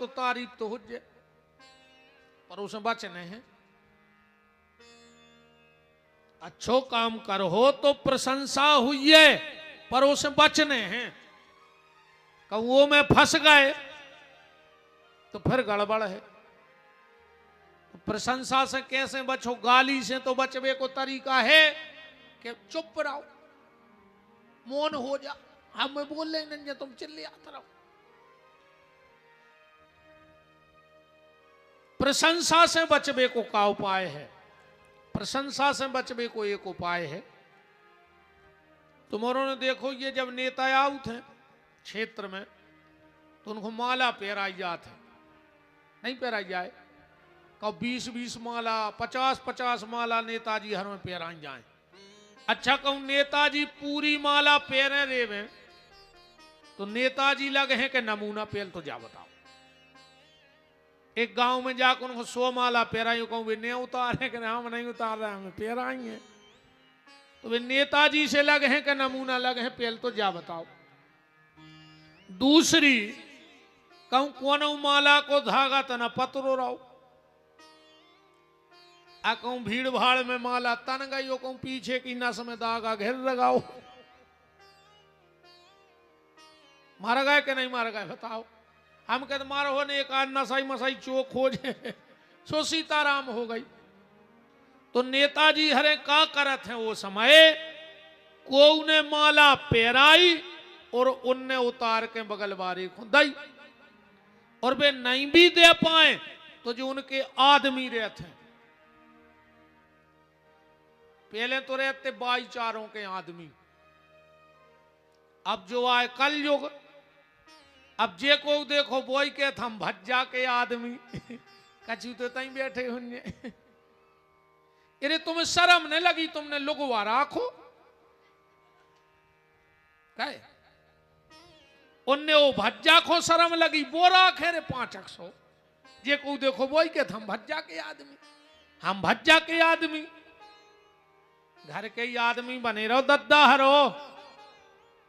तो तारीफ तो हो जाए, पर उसमें बचने हैं। अच्छो काम करो तो प्रशंसा हुई है, पर उसमें बचने हैं। कौओं में फंस गए तो फिर गड़बड़ है। प्रशंसा से कैसे बचो? गाली से तो बचवे को तरीका है कि चुप रहो, मौन हो जा, हम बोल रहे नहीं, तुम चिल्ले आते रहो। प्रशंसा से बचवे को क्या उपाय है? प्रशंसा से बचवे को एक उपाय है। तुम्हारों ने देखो, ये जब नेता आए थे क्षेत्र में तो उनको माला पहराई जाते, नहीं पहराई जाए? कब 20-20 माला, 50-50 माला नेताजी हर में पहराई जाए। अच्छा कहूं नेताजी पूरी माला पहरे रे में तो नेताजी लगे हैं कि नमूना पहल तो जा बताओ। एक गांव में जाकर उनको 100 माला पहराई, कहूं वे नहीं उतारे कि हम नहीं उतार रहे, हमें पहराई है। तो वे नेताजी से लगे हैं कि नमूना लगे हैं पहल तो जा बताओ। दूसरी कहूं कौन माला को धागा तना पत्रो रहो, आ कहूं भीड़ भाड़ में माला तन गई हो, कहूं पीछे की नस में धागा घेर लगाओ। मारा गए कि नहीं मारा गए बताओ? हम कहते मारो हो ने एक आध नसाई मसाई चोक खोजे सो सीताराम हो गई। तो नेताजी हरे का करत हैं वो समय, को ने माला पहराई और उनने उतार के बगल बारी को दई, और वे नहीं भी दे पाए तो जो उनके आदमी रहते हैं, पहले तो रहते भाईचारों के आदमी, अब जो आए कल युग, अब जे को देखो बोई के हम भज्जा के आदमी कछु तो तई बैठे होंगे। अरे तुम्हें शर्म नहीं लगी? तुमने लुगवा राखो कहे उनने वो भज्जा को शर्म लगी, वो राखे रे 500। जे को देखो बोई के हम भज्जा के आदमी, हम भज्जा के आदमी, घर के ही आदमी बने रहो, दद्दा हरो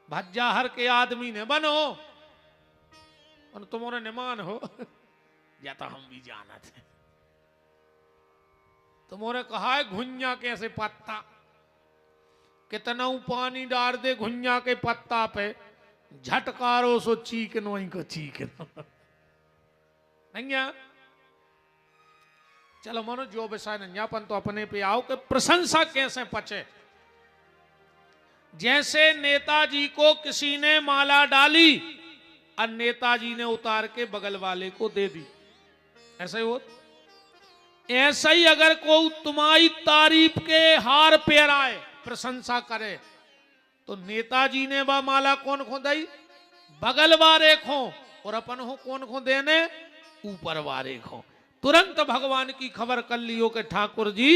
भज्जा हर के आदमी ने बनो, और तुम्हारे निमान हो या तो हम भी जाना थे। तुम्हारे कहा है घुन्या कैसे पत्ता, कितना पानी डाल दे घुन्या के पत्ता पे, झटकारो सो चीकनो ही को चीकनो नहीं है। चलो मनो जो विषय नंजापन तो अपने पे आओ कि प्रशंसा कैसे पचे। जैसे नेताजी को किसी ने माला डाली और नेताजी ने उतार के बगल वाले को दे दी, ऐसे ही हो। ऐसा ही अगर कोई तुम्हारी तारीफ के हार पहराए, प्रशंसा करे, तो नेताजी ने वह माला कौन को दी? बगल वाले को, और अपन हो कौन को देने? ऊपर वाले को। तुरंत भगवान की खबर कर लियो कि ठाकुर जी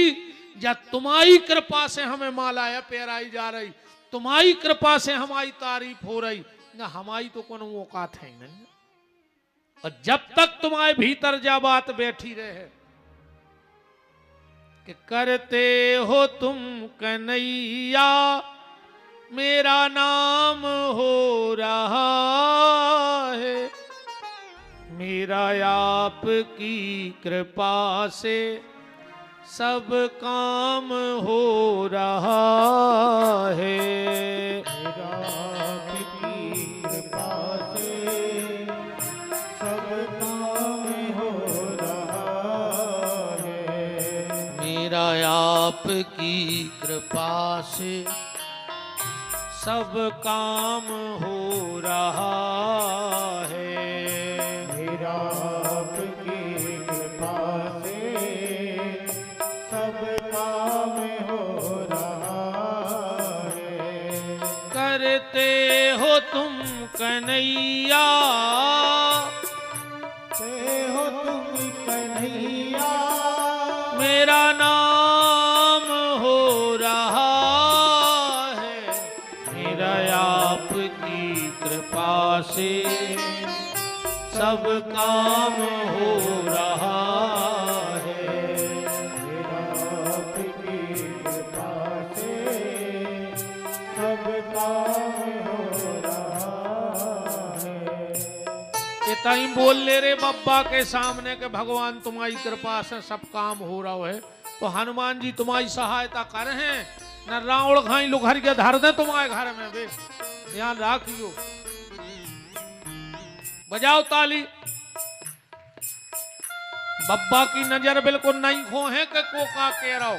या तुम्हारी कृपा से हमें माला पहराई जा रही, तुम्हारी कृपा से हमारी तारीफ हो रही, ना हमारी तो कोनो औकात है नहीं। और जब तक तुम्हारे भीतर जा बात बैठी रहे कि करते हो तुम कन्हैया मेरा नाम हो रहा है, मेरा आपकी कृपा से सब काम हो रहा है, मेरा आपकी कृपा से सब काम हो रहा है, मेरा आपकी कृपा से सब काम हो रहा है, मेरा आपकी कृपा से सब काम हो रहा है, करते हो तुम कन्हैया से हो तुम कन्हैया मेरा नाम हो रहा है, मेरा आपकी कृपा से सब काम हो रहा है, मेरा आपकी कृपा से सब काम हो रहा है। तई बोल ले रे बब्बा के सामने के भगवान तुम्हारी कृपा से सब काम हो रहा है, तो हनुमान जी तुम्हारी सहायता कर हैं न रावण खाई लुघर के धर दे तुम्हारे घर में बे, ध्यान रखियो। बजाओ ताली। बब्बा की नजर बिल्कुल नहीं खो है कि कोका कह रहा हो।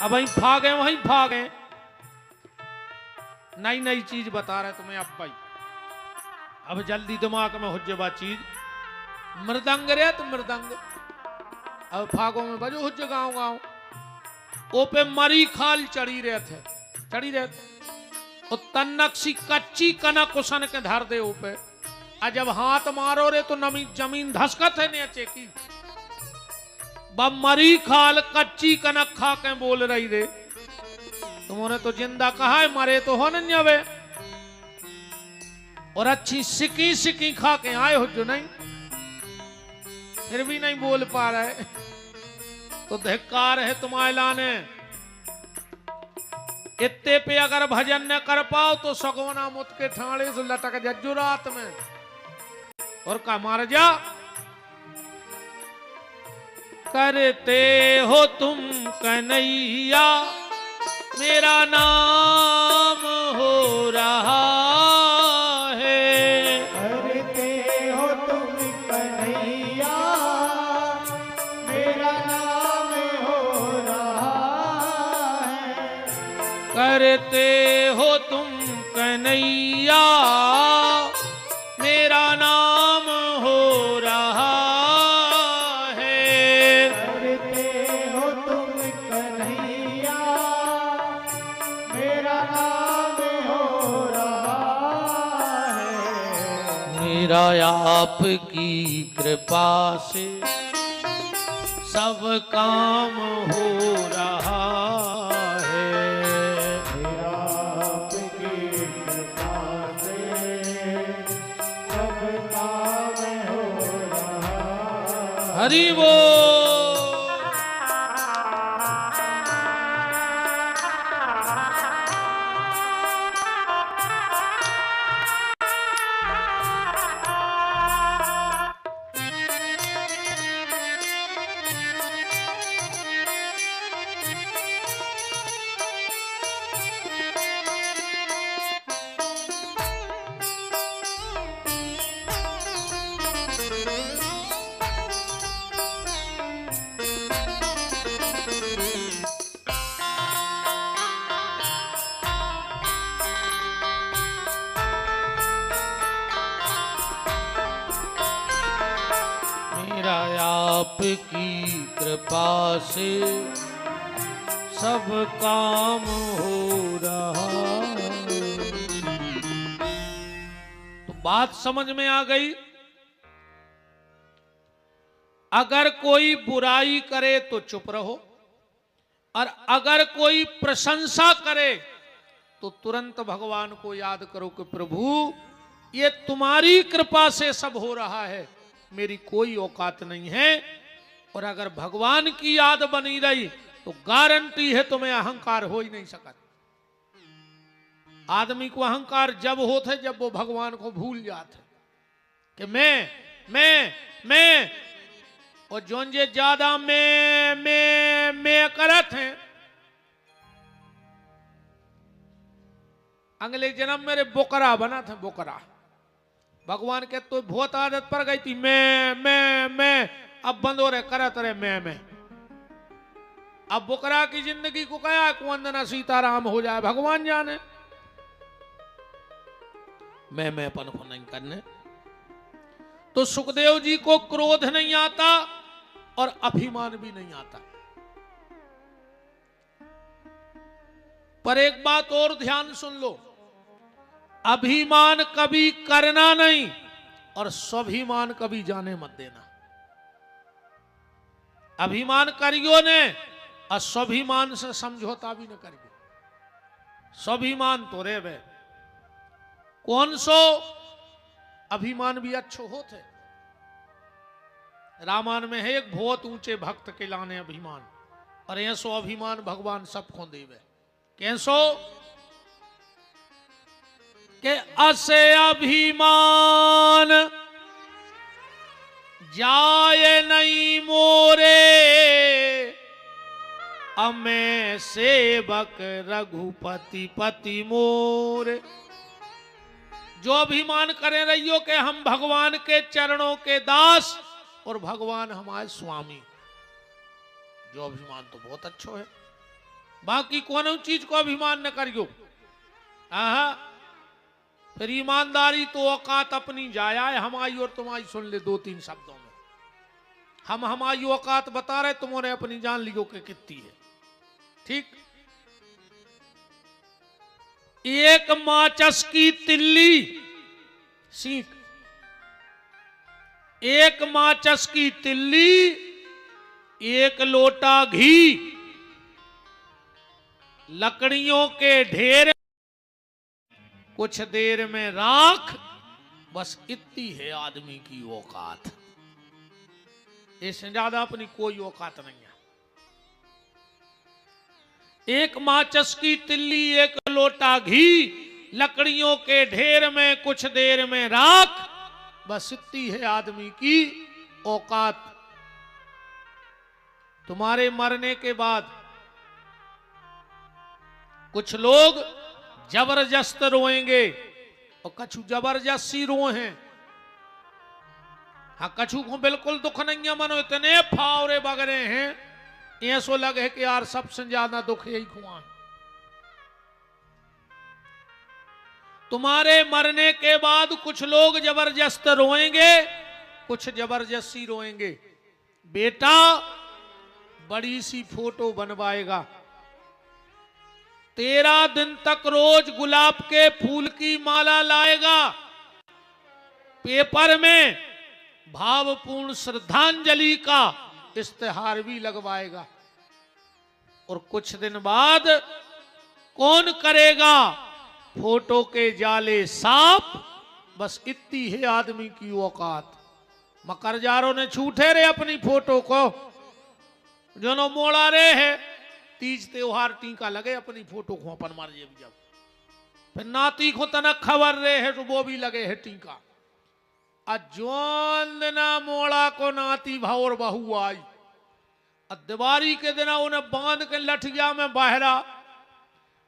अब वहीं भागे वहीं भागे। नई नई चीज बता रहे तुम्हें अब भाई, अब जल्दी दिमाग में हो जाए चीज। मृदंग रे तो मृदंग, अब फागों में बजो हो गाँव गाँव। ओ पे मरी खाल चढ़ी रहे थे और तन्नक सी कच्ची कनक उसन के धर दे ऊपे। आ जब हाथ मारो रे तो नमी जमीन धसकत है नीचे की। बब मरी खाल कच्ची कनक खा के बोल रही रे, तुमने तो जिंदा कहा है, मरे तो हो नहीं अबे। और अच्छी सिकी सिकी खा के आए हो जो नहीं, फिर भी नहीं बोल पा रहे, तो धिक्कार है तुम्हारे लाने। इत्ते पे अगर भजन न कर पाओ तो सगोना मुत के ठाणे से लटक जज्जू रात में और का मार जा। करते हो तुम कन्हैया मेरा नाम हो रहा है। करते हो तुम कन्हैया मेरा नाम हो रहा है। करते हो तुम कन्हैया मेरा नाम हो रहा है। करते हो तुम कन्हैया मेरा नाम हो रहा है। मेरा आपकी कृपा से सब काम हो रहा है। मेरा आपकी कृपा से सब काम हो रहा है। हरि बोल। मेरा आपकी कृपा से सब काम हो रहा। तो बात समझ में आ गई। अगर कोई बुराई करे तो चुप रहो, और अगर कोई प्रशंसा करे तो तुरंत भगवान को याद करो कि प्रभु ये तुम्हारी कृपा से सब हो रहा है, मेरी कोई औकात नहीं है। और अगर भगवान की याद बनी रही तो गारंटी है तुम्हें अहंकार हो ही नहीं सकता। आदमी को अहंकार जब होते जब वो भगवान को भूल जाते कि मैं और जोन जे ज्यादा मैं करत हैं, अगले जन्म मेरे बोकरा बना था। बोकरा भगवान के तो बहुत आदत पड़ गई थी मैं अब बंद हो रहे करत रहे मैं। अब बोकरा की जिंदगी को कहा कि वंदना सीताराम हो जाए, भगवान जाने। मैं अपन को नहीं करने। तो सुखदेव जी को क्रोध नहीं आता और अभिमान भी नहीं आता। पर एक बात और ध्यान सुन लो, अभिमान कभी करना नहीं और स्वाभिमान कभी जाने मत देना। अभिमान करियो ने और स्वाभिमान से समझौता भी न करियो। स्वाभिमान तो रे वे कौन सो अभिमान भी अच्छो होते। रामायण में है एक बहुत ऊंचे भक्त के लाने अभिमान, और ऐसो अभिमान भगवान सबको देवे। कैसो के असे अभिमान जाए नहीं मोरे, अमे सेवक रघुपति पति मोरे। जो अभिमान करे रहियो कि हम भगवान के चरणों के दास और भगवान हमारे स्वामी, जो अभिमान तो बहुत अच्छा है। बाकी कौन चीज को अभिमान न करियो। फिर ईमानदारी तो औकात अपनी जाया है। हमारी और तुम्हारी सुन ले 2-3 शब्दों में। हम हमारी औकात बता रहे, तुमने अपनी जान लियो कि कितनी है। ठीक। एक माचस की तिल्ली सीख, एक माचस की तिल्ली, एक लोटा घी, लकड़ियों के ढेर, कुछ देर में राख, बस इतनी है आदमी की औकात। इससे ज्यादा अपनी कोई औकात नहीं है। एक माचस की तिल्ली, एक लोटा घी, लकड़ियों के ढेर में कुछ देर में राख, बस इतनी है आदमी की औकात। तुम्हारे मरने के बाद कुछ लोग जबरदस्त रोएंगे और कछु जबरदस्ती रोए हैं। हाँ, कछु को बिल्कुल दुख नहीं है, मनो इतने फावरे बगरे हैं, ऐसो लगे कि यार सबसे ज्यादा दुख यही खुआ। तुम्हारे मरने के बाद कुछ लोग जबरदस्त रोएंगे, कुछ जबरदस्ती रोएंगे। बेटा बड़ी सी फोटो बनवाएगा, 13 दिन तक रोज गुलाब के फूल की माला लाएगा, पेपर में भावपूर्ण श्रद्धांजलि का इश्तेहार भी लगवाएगा। और कुछ दिन बाद कौन करेगा फोटो के जाले साफ। बस इतनी है आदमी की औकात। मकरजारों ने छूटे रे अपनी फोटो को, जो मोड़ा रे है तीज त्योहार टीका लगे अपनी फोटो को अपन मार जब फिर नाती को तना खबर रे है तो वो भी लगे है टीका। जोन दिना मोड़ा को नाती भावर बहू आई, दिवारी के दिना उन्हें बांध के लठिया में बहरा।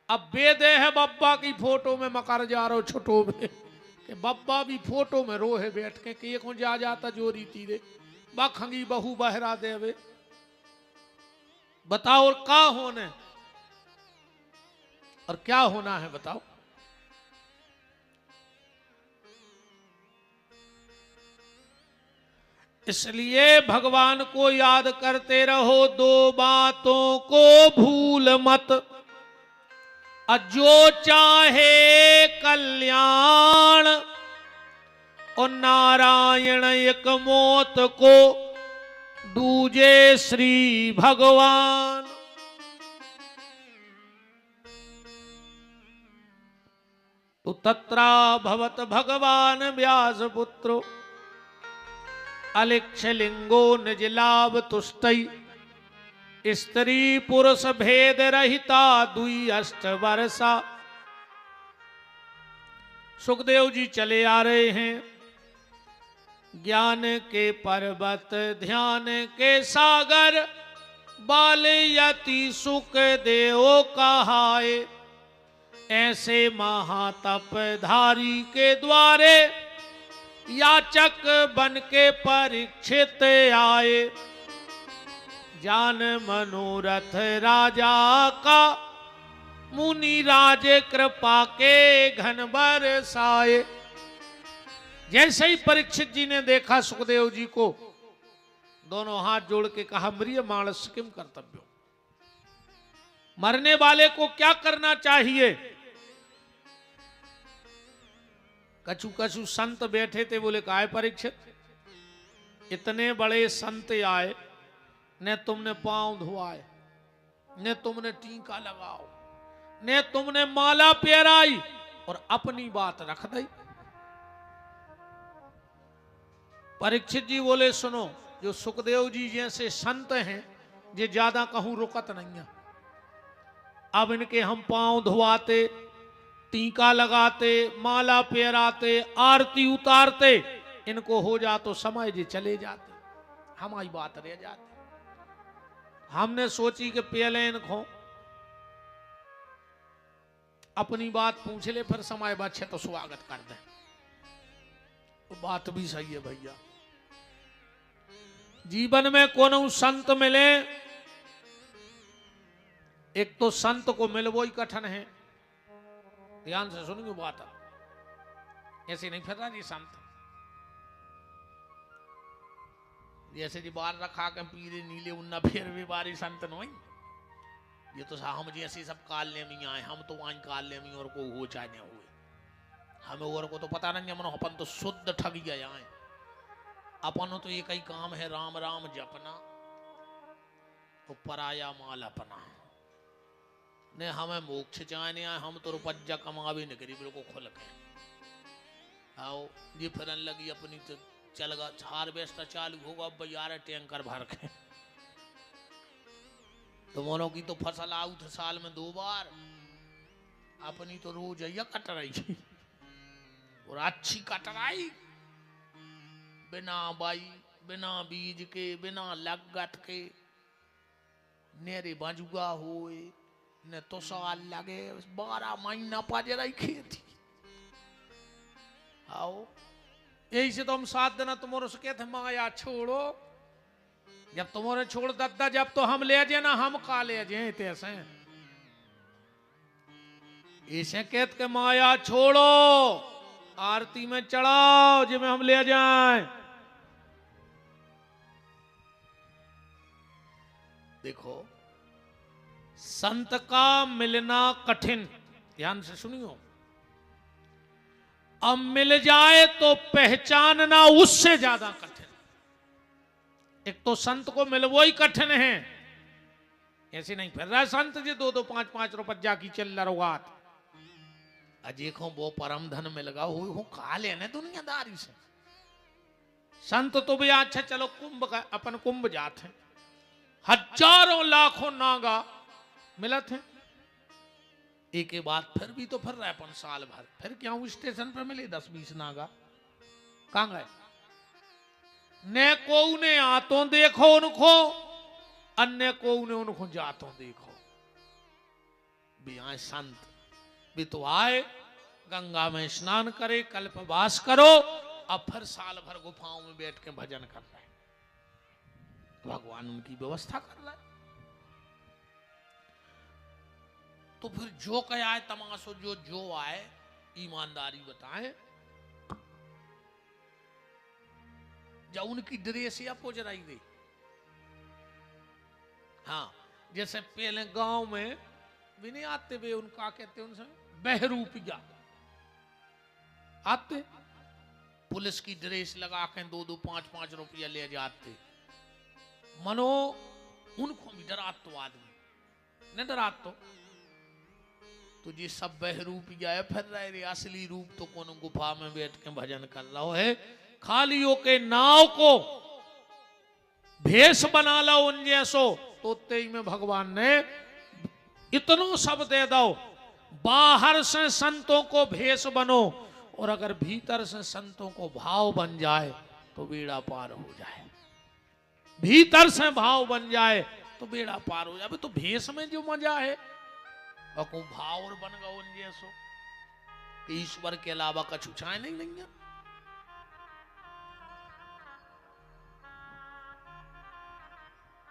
अब बेदे है बब्बा की फोटो में मकर जा रो छोटो में कि बब्बा भी फोटो में रोहे बैठ के कि को जा जाता जोरी तीरे बखंगी बहू बहरा देवे। बताओ और क्या होने और क्या होना है बताओ। इसलिए भगवान को याद करते रहो, 2 बातों को भूल मत, जो चाहे कल्याण और नारायण एक मौत को दूजे श्री भगवान। तो तत्रा भवत भगवान व्यास पुत्रो अलिक्ष लिंगो निज लाभ तुष्टई, स्त्री पुरुष भेद रहिता 2 अष्ट वर्षा। सुखदेव जी चले आ रहे हैं। ज्ञान के पर्वत ध्यान के सागर, बाल यति सुख देव कहाए, ऐसे महातप धारी के द्वारे याचक बन के परीक्षित आए। जान मनोरथ राजा का, मुनि राज कृपा के घन बरसाए। जैसे ही परीक्षित जी ने देखा सुखदेव जी को, दोनों हाथ जोड़ के कहा, म्रिय मानस किम कर्तव्यो, मरने वाले को क्या करना चाहिए। कछु कछु संत बैठे थे, बोले काय परीक्षित, इतने बड़े संत आए, न तुमने पांव धोआए, न तुमने टीका लगाओ, न तुमने माला पहराई और अपनी बात रख दी। परीक्षित जी बोले, सुनो, जो सुखदेव जी जैसे संत हैं, ये ज्यादा कहूं रुकत नहीं है। अब इनके हम पांव धोआते, टीका लगाते, माला पहराते, आरती उतारते, इनको हो जा तो समय जे चले जाते, हमारी बात रह जाती। हमने सोची कि पहले इनको अपनी बात पूछ ले, फिर समय बचे तो स्वागत कर दे। तो बात भी सही है भैया। जीवन में कोनो संत मिले, एक तो संत को मिलवो ही कठिन है। ध्यान से सुनिए बात, ऐसे नहीं फिर रहा जी संत। जैसे जी बार रखा के पीले नीले उन्ना फिर भी बारी संत नहीं। ये तो हम जैसे सब काल में आए, हम तो वहां काल में और को हो चाहे हुए, हमें और को तो पता नहीं है। मन अपन तो शुद्ध ठग गए आए। अपन तो एक ही काम है, राम राम जपना, तो पराया माल अपना ने। हमें मोक्ष चाहने आए, हम तो रुपया कमा भी नहीं करी, बिल्कुल खुल के आओ जी फिरन लगी अपनी। तो चल गा हार्वेस्टर चालू होगा, अब 11 टैंकर भर के। तो मोनों की तो फसल आउट साल में 2 बार, अपनी तो रोज है कटराई, और अच्छी कटराई, बिना बाई, बिना बीज के, बिना लागत के, नेरे बाजुआ होए ने तो साल लगे, 12 महीना पाजे रही खेती। आओ यही से तो हम 7 दिन तुम्हारे से कहते माया छोड़ो। जब तुम्हारे छोड़ दद्दा, जब तो हम ले जाए ना, हम का ले जाए तैसे ऐसे कहते के माया छोड़ो, आरती में चढ़ाओ जिसमें हम ले जाएं। देखो संत का मिलना कठिन, ध्यान से सुनियो। अब मिल जाए तो पहचानना उससे ज्यादा कठिन। एक तो संत को मिलवो ही कठिन है, ऐसे नहीं फिर रहा संत जी 2-2, 5-5 रुपया की चिल्लर उगात। अजेखो वो परम धन मिल गया हो खा लेने दुनियादारी से। संत तो भी अच्छा चलो कुंभ का, अपन कुंभ जाते हैं, हजारों लाखों नागा मिलत हैं। एक के बाद फिर भी तो फिर रहे अपन साल भर, फिर क्या स्टेशन पर मिले 10-20 नागा, कहां गए? ने को उन्हें आतों देखो उनको, अन्य को उन्हें उनको जातों देखो। भी आए संत भी तो आए, गंगा में स्नान करे, कल्पवास करो, अब फिर साल भर गुफाओं में बैठ के भजन कर रहे। भगवान उनकी व्यवस्था कर रहा है। तो फिर जो कह आए तमाशो, जो आए ईमानदारी बताए। जब उनकी ड्रेस या पोजराई दे, हाँ जैसे पहले गांव में भी नहीं आते वे, उनका कहते उनसे बहरूपिया आते, पुलिस की ड्रेस लगा के 2-2, 5-5 रुपया ले जाते। मनो उनको भी डरात तो आदमी न डरात तो जी सब बहरूपिया है, फिर रहे असली रूप तो कौन गुफा में बैठ के भजन कर रहा है। खालियों के नाव को भेष बना लो उन जैसो, तो तेई में भगवान ने इतनो सब दे दो। बाहर से संतों को भेष बनो, और अगर भीतर से संतों को भाव बन जाए तो बेड़ा पार हो जाए। भीतर से भाव बन जाए तो बेड़ा पार हो जाए। तो भेष में जो मजा है, और को भाव और बन गया उन जैसो कि ईश्वर के अलावा कछु छाए नहीं है।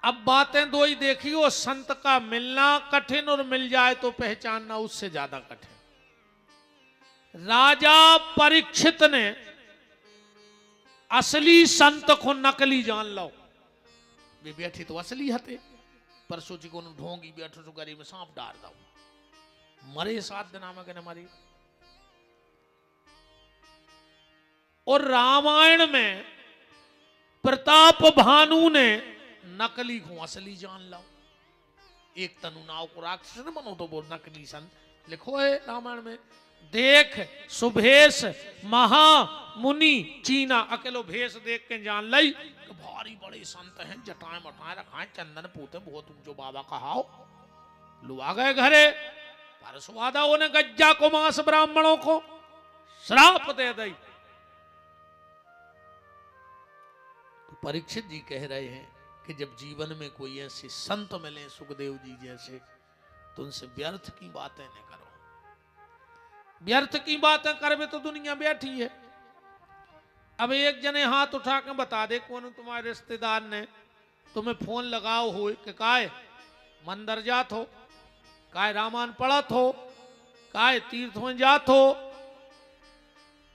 अब बातें दो ही देखी, वो संत का मिलना कठिन और मिल जाए तो पहचानना उससे ज्यादा कठिन। राजा परीक्षित ने असली संत को नकली जान लो। वे बैठे तो असली हते, पर सोची को ढोंगी बैठो तो गरी में सांप डाल दो, मरे 7 दिन में कहने मरी। और रामायण में प्रताप भानु ने नकली को असली जान लो। एक तनु नाव को राक्षस न बनो तो वो नकली संत लिखो है रामायण में। देख सुभेश महामुनि चीना, अकेलो भेष देख के जान लाई कि भारी बड़े संत हैं, जटाएं मटाएं रखाएं, चंदन पूते बहुत ऊंचो बाबा कहाओ। लो आ गए घरे, परसवादा ने गज्जा को मांस ब्राह्मणों को श्राप दे दी। तो परीक्षित जी कह रहे हैं कि जब जीवन में कोई ऐसे संत मिले सुखदेव जी जैसे, तो उनसे व्यर्थ की बातें न करो। व्यर्थ की बातें करवे तो दुनिया बैठी है। अब एक जने हाथ उठा के बता दे कौन तुम्हारे रिश्तेदार ने तुम्हें फोन लगाओ हो कि काय मंदिर जात हो, काय रामायण पढ़त हो, काय तीर्थ में जात हो।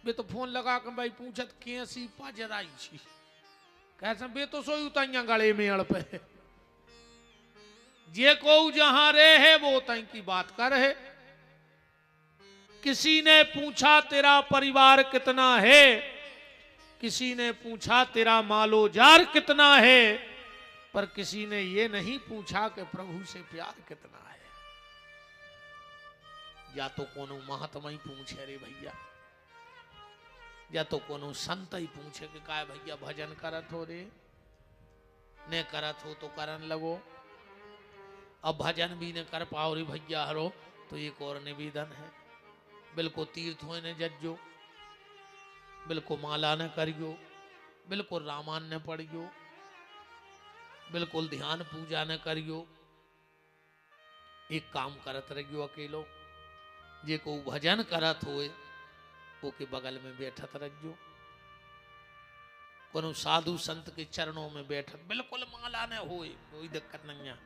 बे तो फोन लगा के भाई पूछत कैसी पाजराई छी, कैसे बे तो सोई उताइया गले में अड़ पे। जे को जहां रहे है वो तई की बात कर है। किसी ने पूछा तेरा परिवार कितना है, किसी ने पूछा तेरा मालो जार कितना है, पर किसी ने ये नहीं पूछा कि प्रभु से प्यार कितना है। या तो कोनो महात्मा ही पूछे रे भैया, या तो कोनो संत ही पूछे कि काय भैया भजन करत हो रे, ने करत हो तो करन लगो। अब भजन भी ने कर पाओ रे भैया हरो, तो एक और निवेदन है, बिल्कुल तीर्थों ने जज्जो, बिल्कुल माला न करियो, बिल्कुल रामायण न पढ़ियो, बिल्कुल ध्यान पूजा न करियो। एक काम करत रहियो अकेलो, जे को भजन करत होए वो के बगल में बैठत रहियो, कोनो साधु संत के चरणों में बैठत, बिल्कुल माला न होए कोई दिक्कत नहीं है,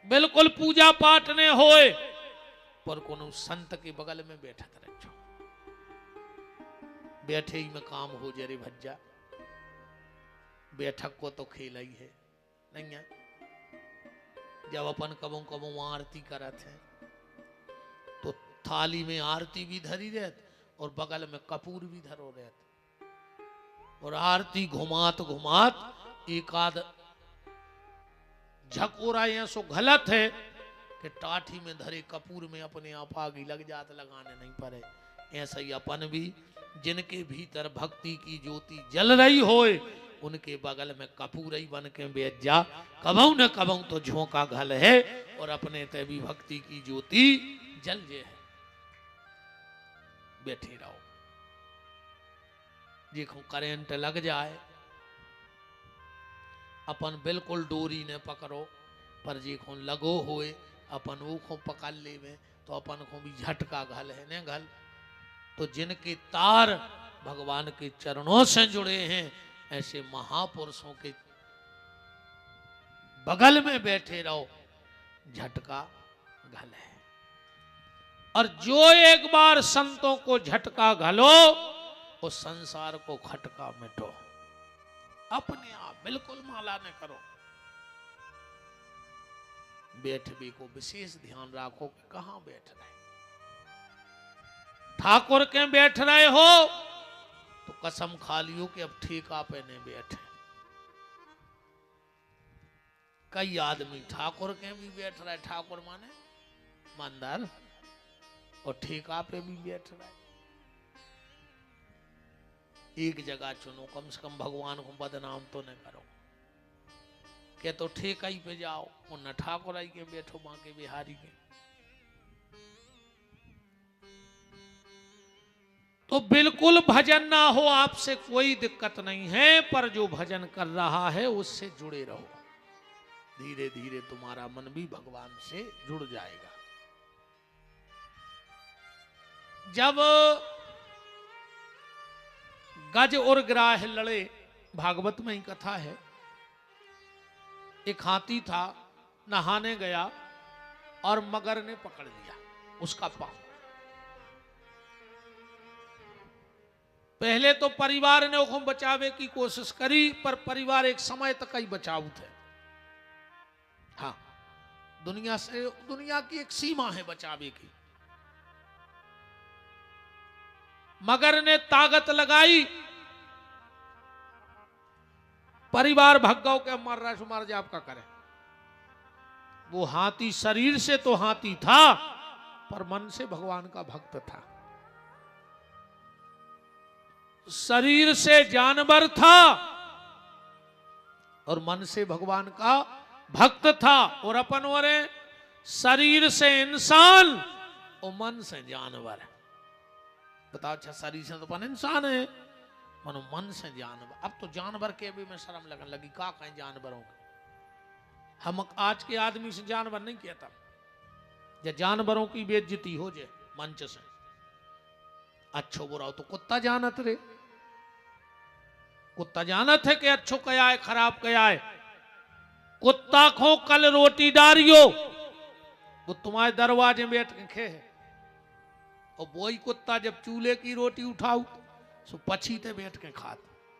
बिल्कुल पूजा पाठ न होए, पर कोनो संत के बगल में बैठत रहियो। बैठे ही में काम हो जरे भज्जा, बैठक को तो खेल ही है नहीं है। जब अपन कबों कबों आरती करत हैं तो थाली में आरती भी धरी रहत और बगल में कपूर भी धरो रहत, और आरती घुमात घुमात एक आध झकोरा ये सो गलत है कि टाठी में धरे कपूर में अपने आप आग लग जात, लगाने नहीं पड़े। ऐसा ही अपन भी जिनके भीतर भक्ति की ज्योति जल रही होए उनके बगल में कपूर ही बन के बैठ जा, कबहू न कबहू तो झोंका घल है और अपने ते भी भक्ति की ज्योति जल जे है। बैठे रहो, देखो करंट लग जाए अपन बिल्कुल डोरी ने पकड़ो, पर देखो लगो होए अपन वो को पकड़ ले में तो अपन को भी झटका घल है न घल। तो जिनके तार भगवान के चरणों से जुड़े हैं ऐसे महापुरुषों के बगल में बैठे रहो, झटका घल है। और जो एक बार संतों को झटका घलो उस संसार को खटका मिटो। अपने आप बिल्कुल माला न करो, बैठने को विशेष ध्यान रखो कि कहां बैठ रहे। ठाकुर के बैठ रहे हो तो कसम खा लियो कि अब ठेका पे नहीं बैठे। कई आदमी ठाकुर के भी बैठ रहे, ठाकुर माने मंदिर, और ठेका पे भी बैठ रहे। एक जगह चुनो, कम से कम भगवान को बदनाम तो न करो। के तो ठेका ही पे जाओ और न ठाकुर आई के बैठो बांके बिहारी के। तो बिल्कुल भजन ना हो आपसे कोई दिक्कत नहीं है, पर जो भजन कर रहा है उससे जुड़े रहो। धीरे धीरे तुम्हारा मन भी भगवान से जुड़ जाएगा। जब गज और ग्राह लड़े, भागवत में ही कथा है, एक हाथी था, नहाने गया और मगर ने पकड़ लिया उसका पांव। पहले तो परिवार ने उसको बचावे की कोशिश करी, पर परिवार एक समय तक ही बचाव थे। हाँ, दुनिया की एक सीमा है बचावे की। मगर ने ताकत लगाई, परिवार भग्गाओ के मर रहा है, मर जा आपका करे। वो हाथी शरीर से तो हाथी था, पर मन से भगवान का भक्त था। शरीर से जानवर था और मन से भगवान का भक्त था। और अपन और शरीर से इंसान और मन से जानवर। बताओ अच्छा, शरीर से तो अपन इंसान है, मनो मन से जानवर। अब तो जानवर के भी में शर्म लगने लगी, का कहें जानवरों के। हम आज के आदमी से जानवर नहीं कहता, जब जानवरों की बेइज्जती हो जाए मंच से। अच्छो बुरा हो तो कुत्ता जानत रे, कुत्ता जानत है कि अच्छो क्या है खराब क्या है। कुत्ता को कल रोटी डारियो, वो तुम्हारे दरवाजे में बैठ के खे है, और वही कुत्ता जब चूल्हे की रोटी उठाऊ सो पछीते बैठ के खात।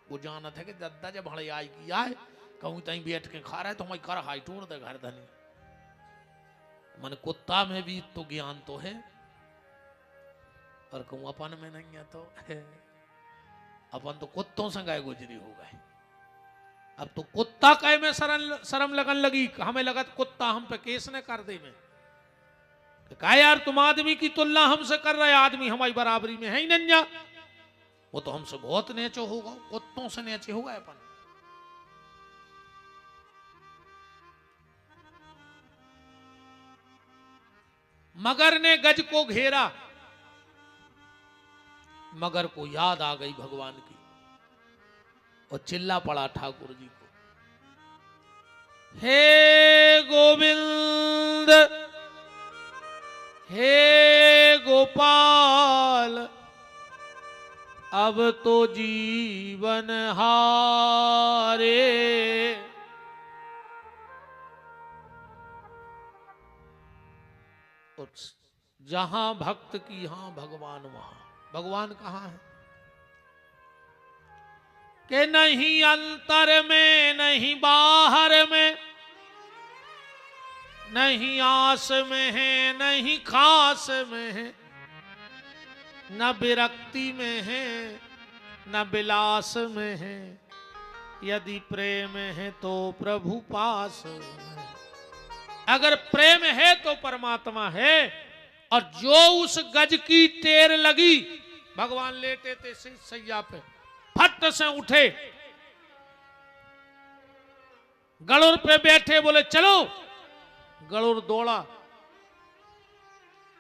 वो जानत है कि दद्दा जब हड़े आई की आए कहूँ तई बैठ के खा रहा है तो मैं कर हाई टूट दे घर धनी। मन कुत्ता में भी तो ज्ञान तो है, और कहूँ अपन में नहीं है तो है। अपन तो कुत्तों से गए गुजरी हो गए। अब तो कुत्ता कहे में शर्म लगन लगी, हमें लगा कुत्ता हम पे केस ने कर दे में। कहा यार तुम आदमी की तुलना हमसे कर रहे, आदमी हमारी बराबरी में है ही नहीं, वो तो हमसे बहुत नीचे होगा, कुत्तों से नीचे होगा अपन। मगर ने गज को घेरा, मगर को याद आ गई भगवान की और चिल्ला पड़ा ठाकुर जी को, हे गोविंद हे गोपाल, अब तो जीवन हारे। जहां भक्त की यहां भगवान वहां। भगवान कहां है कि नहीं अंतर में नहीं बाहर में, नहीं आस में है नहीं खास में है, न विरक्ति में है न विलास में है, यदि प्रेम है तो प्रभु पास है। अगर प्रेम है तो परमात्मा है। और जो उस गज की टेर लगी, भगवान लेटे थे सैया पे, फट से उठे, गरुड़ पे बैठे, बोले चलो। गरुड़ दौड़ा,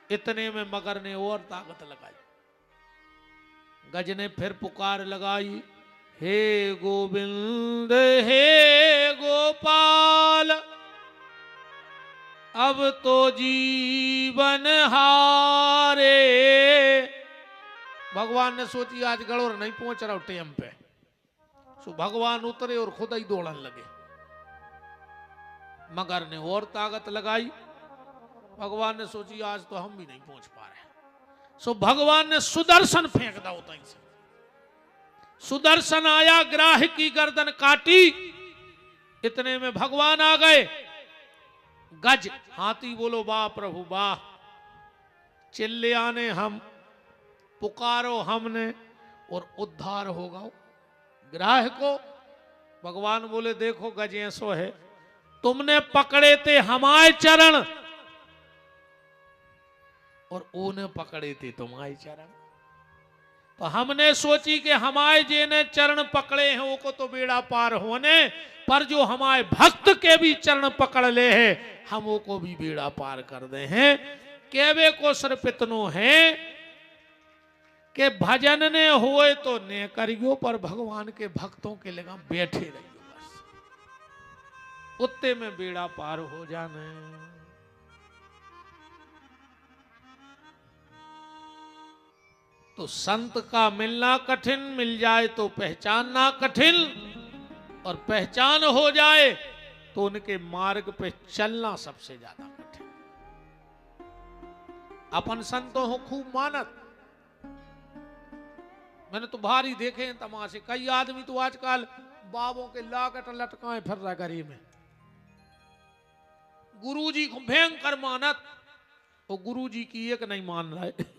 इतने में मगर ने और ताकत लगाई। गज ने फिर पुकार लगाई, हे गोविंद हे गोपाल, अब तो जीवन हारे। भगवान ने सोची आज गरुड़ नहीं पहुंच रहा टेम पे, सो भगवान उतरे और खुद ही दौड़ने लगे। मगर ने और ताकत लगाई, भगवान ने सोची आज तो हम भी नहीं पहुंच पा रहे, सो भगवान ने सुदर्शन फेंक दा उतई से। सुदर्शन आया, ग्राह की गर्दन काटी, इतने में भगवान आ गए। गज हाथी बोलो वाह प्रभु वाह, चिल्ले आने हम, पुकारो हमने और उद्धार होगा ग्राह को। भगवान बोले देखो गज ऐसो है, तुमने पकड़े थे हमारे चरण और ऊने पकड़े थे तुम्हारे चरण। तो हमने सोची कि हमारे जेने चरण पकड़े हैं वो को तो बेड़ा पार होने, पर जो हमारे भक्त के भी चरण पकड़ ले हैं हम वो को भी बेड़ा पार कर दे हैं। केवे को सिर्फ इतनो है कि भजन ने होए तो ने करियो, पर भगवान के भक्तों के लगा बैठे रहियो बस, उत्ते में बेड़ा पार हो जाने। तो संत का मिलना कठिन, मिल जाए तो पहचानना कठिन, और पहचान हो जाए तो उनके मार्ग पे चलना सबसे ज्यादा कठिन। अपन संतों हो खूब मानत, मैंने तो भारी देखे हैं तमाशे। कई आदमी तो आजकल बाबों के लाकट लटकाए फिर रहा गरीब में, गुरुजी को भयंकर मानत, वो गुरुजी की एक नहीं मान रहा है।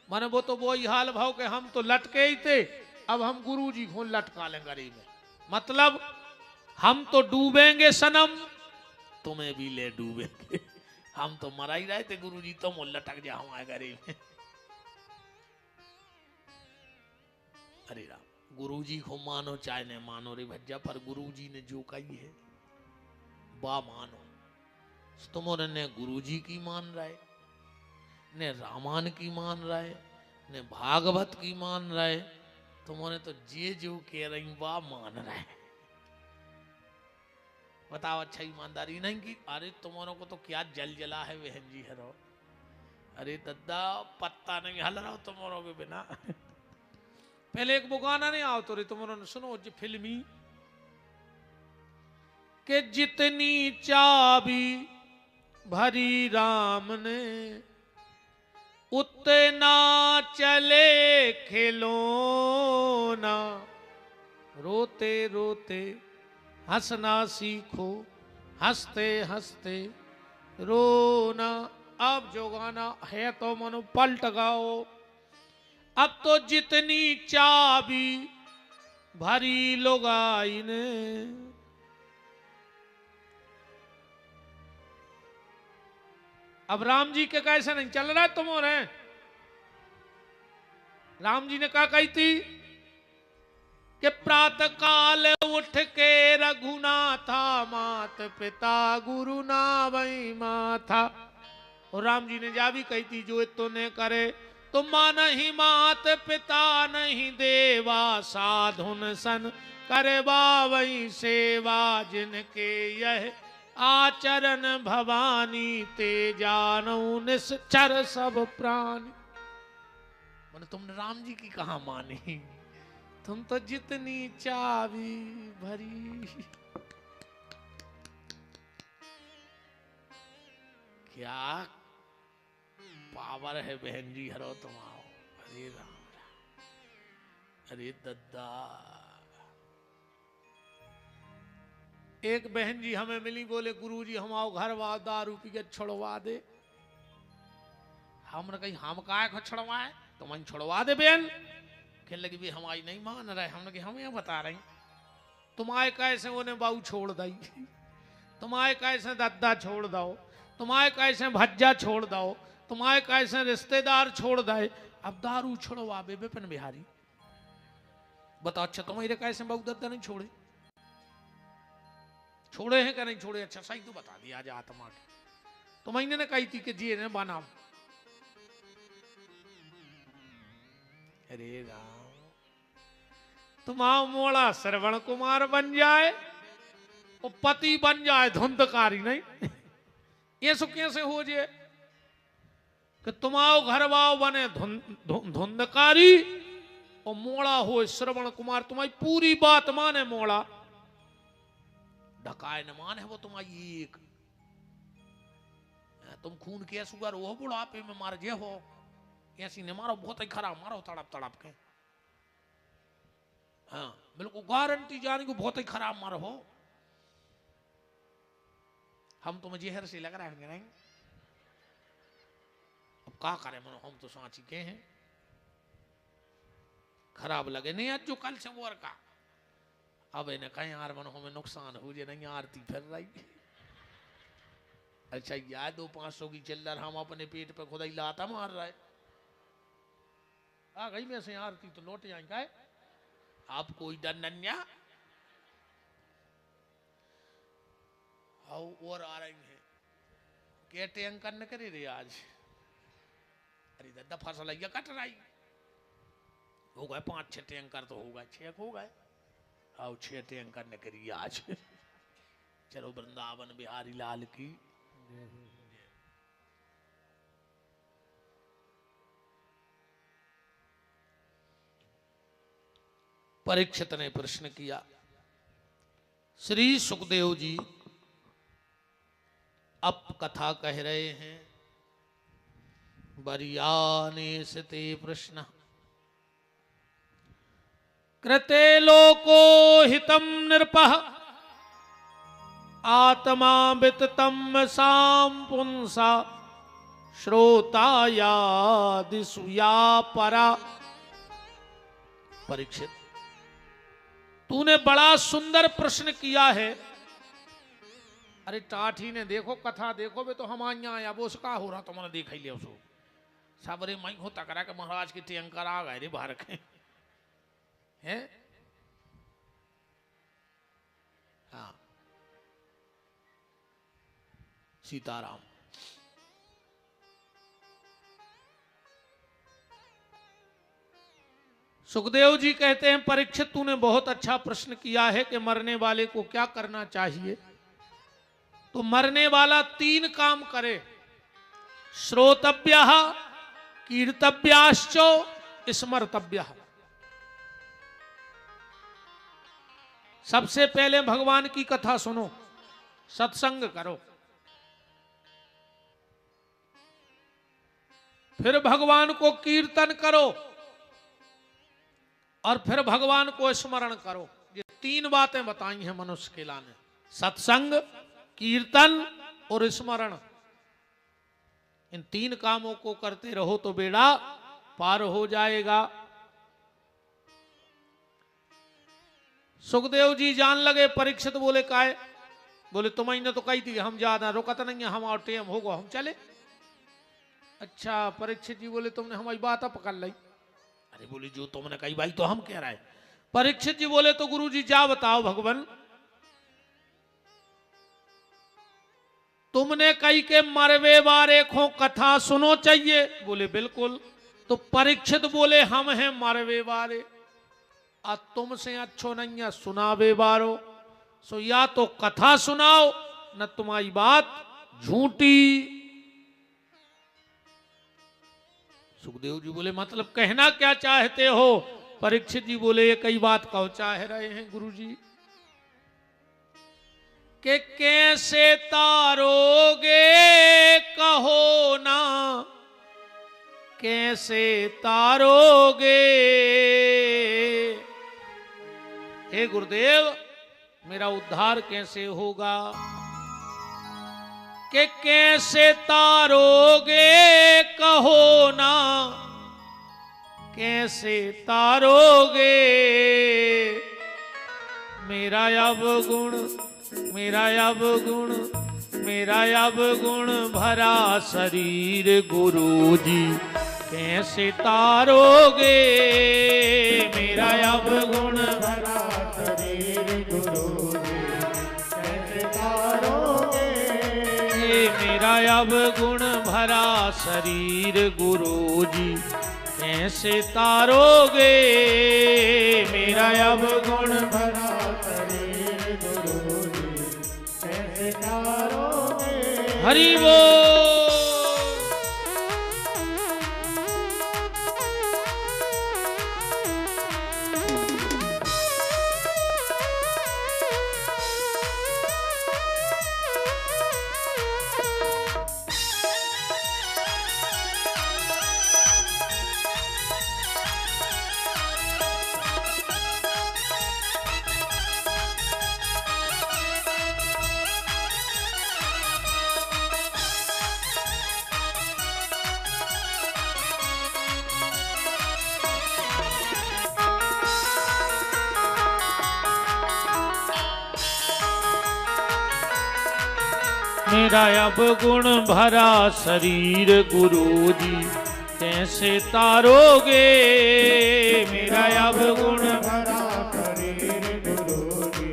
माने वो तो वही हाल भाव के हम तो लटके ही थे, अब हम गुरुजी को लटका लें गरीब में। मतलब हम तो डूबेंगे सनम, तुम्हें भी ले डूबेंगे। हम तो मरा ही रहे थे गुरुजी, तुम लटक जाओ हमारे गरीब में। अरे राम, गुरुजी को मानो चाहे न मानो रे भज्जा, पर गुरुजी ने जो कही है बा मानो। तुमने ने गुरुजी की मान रहे, ने रामायण की मान रहे, ने भागवत की मान रहे, तुमने तो जे जो कह रही वाह मान रहे। बताओ अच्छा ईमानदारी नहीं की? अरे तुम्हारों को तो क्या जल जला है बहन जी हरो। अरे दद्दा पत्ता नहीं हल रहा तुम्हारों के बिना। पहले एक वो गाना नहीं आओ तो रे तुमने सुनो जो फिल्मी के जितनी चाबी भरी राम ने उतना चले खिलौना, रोते रोते हंसना सीखो, हंसते हंसते रोना। अब जो गाना है तो मनो पलट गाओ। अब तो जितनी चाबी भरी लुगाई ने, अब राम जी के कैसे नहीं चल रहा है तुम और हैं? राम जी ने क्या कही थी कि प्रातः काल उठ के रघुनाथा, मात पिता गुरु ना वही माथा। और राम जी ने जा भी कही थी जो तूने करे तो मां नहीं मात पिता नहीं देवा, साधुन सन करवा वही सेवा, जिनके यह आचरण भवानी, ते जानो निश्चर सब प्राणी। मैंने तुमने राम जी की कहा मानी? तुम तो जितनी चाबी भरी, क्या पावर है बहन जी हरो तुम आओ। अरे राम राम, अरे दद्दा। एक बहन जी हमें मिली, बोले गुरुजी हम आओ घर वा दारू पी के छुड़वा दे। हमने कही हम काय को छुड़वाए, तुम छुड़वा दे बहन। खेल लगी भी हमारी नहीं मान रहे। हमने कही हम ये बता रही तुम आए कैसे उन्हें बाऊ छोड़ दई, तुम आए कैसे दद्दा छोड़ दो, तुम आए कैसे भज्जा छोड़ दो, तुम आए कैसे रिश्तेदार छोड़ दे। अब दारू छुड़वा बे विपिन बिहारी बताओ। अच्छा तुम्हारे कैसे बाऊ दद्दा नहीं छोड़े? छोड़े हैं क्या नहीं छोड़े? अच्छा सही तो बता दिया आज आत्मा के। तो मैंने ने कही थी कि जी ने बनाओ। अरे राम, तुम आओ मोड़ा श्रवण कुमार बन जाए और पति बन जाए धुंधकारी नहीं। ये सो कैसे हो जाए कि तुम आओ घर वाओ बने धुंधकारी और मोड़ा हो श्रवण कुमार। तुम्हारी पूरी बात माने मोड़ा, ढकाए न मान है वो तुम्हारी एक। तुम खून के सुगर वो बुढ़ापे में मार जे हो, ऐसी ने मारो बहुत ही खराब मारो तड़प तड़प के। हाँ बिल्कुल गारंटी जाने को बहुत ही खराब मारो हो। हम तुम्हें जहर से लग रहा है नहीं? अब क्या करें मनो, हम तो सांची के हैं। खराब लगे नहीं आज जो कल से वो का। अब इन्हें कहीं यार मनो हमें नुकसान हो जाए नहीं, आरती फिर रही। अच्छा यार 200-500 की चिल्लर हम अपने पेट पे खुदा ही लाता मार रहा है। आ गई में से आरती तो लौट जाएंगे। आप कोई डर नन्या आओ और आ रही है के टैंकर न करे रे आज। अरे दादा फसल या कट रही हो गए 5-6 टैंकर तो हो गए, 6 हो गए। आओ 6 टैंकर न करिए आज। चलो वृंदावन बिहारी लाल की। परीक्षित ने प्रश्न किया, श्री सुखदेव जी अब कथा कह रहे हैं। बरियाने स्ते प्रश्न कृते लोको हितम नृपः, आत्मा विततम साम पुंसा, श्रोताया दिशुया परा। परीक्षित तूने बड़ा सुंदर प्रश्न किया है। अरे टाठी ने देखो कथा देखो बे तो हम आया वो उसका हो रहा तुमने देख ही लिया उसको सब। अरे मैं होता करा के महाराज की टैंकर आ गए रे बाहर के हैं। हाँ सीताराम। सुखदेव जी कहते हैं परीक्षित तूने बहुत अच्छा प्रश्न किया है कि मरने वाले को क्या करना चाहिए। तो मरने वाला 3 काम करे, श्रोतव्यः, कीर्तव्याश्च, स्मर्तव्यः। सबसे पहले भगवान की कथा सुनो, सत्संग करो, फिर भगवान को कीर्तन करो और फिर भगवान को स्मरण करो। ये 3 बातें बताई हैं मनुष्य के लाने, सत्संग, कीर्तन और स्मरण। इन 3 कामों को करते रहो तो बेड़ा पार हो जाएगा। सुखदेव जी जान लगे, परीक्षित बोले काहे? बोले तुम्हें ने तो कही थी हम ज्यादा रुकत नहीं है, हम और टेम होगा हम चले। अच्छा परीक्षित जी बोले तुमने हमारी बात पकड़ ली। अरे बोले जो तुमने कही भाई तो हम कह रहे हैं। परीक्षित जी बोले तो गुरु जी जा बताओ भगवान, तुमने कही के मरवे वारे को कथा सुनो चाहिए। बोले बिल्कुल। तो परीक्षित बोले हम हैं मरवे वारे, आ तुमसे अच्छो नहीं है सुनावे वारो। सो या तो कथा सुनाओ न तुम्हारी बात झूठी। सुखदेव जी बोले मतलब कहना क्या चाहते हो? परीक्षित जी बोले ये कई बात कहो चाह रहे हैं गुरु जी कि कैसे तारोगे कहो ना, कैसे तारोगे। हे गुरुदेव मेरा उद्धार कैसे होगा? कि कैसे तारोगे कहो ना, कैसे तारोगे। मेरा अवगुण, मेरा अवगुण, मेरा अवगुण भरा शरीर गुरुजी कैसे तारोगे। मेरा अवगुण भरा शरीर गुरुजी कैसे तारोगे। मेरा अवगुण भरा शरीर गुरुजी कैसे तारोगे। मेरा अवगुण भरा शरीर गुरुजी कैसे तारोगे। हरि बोल। मेरा अवगुण भरा शरीर गुरुजी कैसे तारोगे। मेरा अवगुण भरा शरीर गुरुजी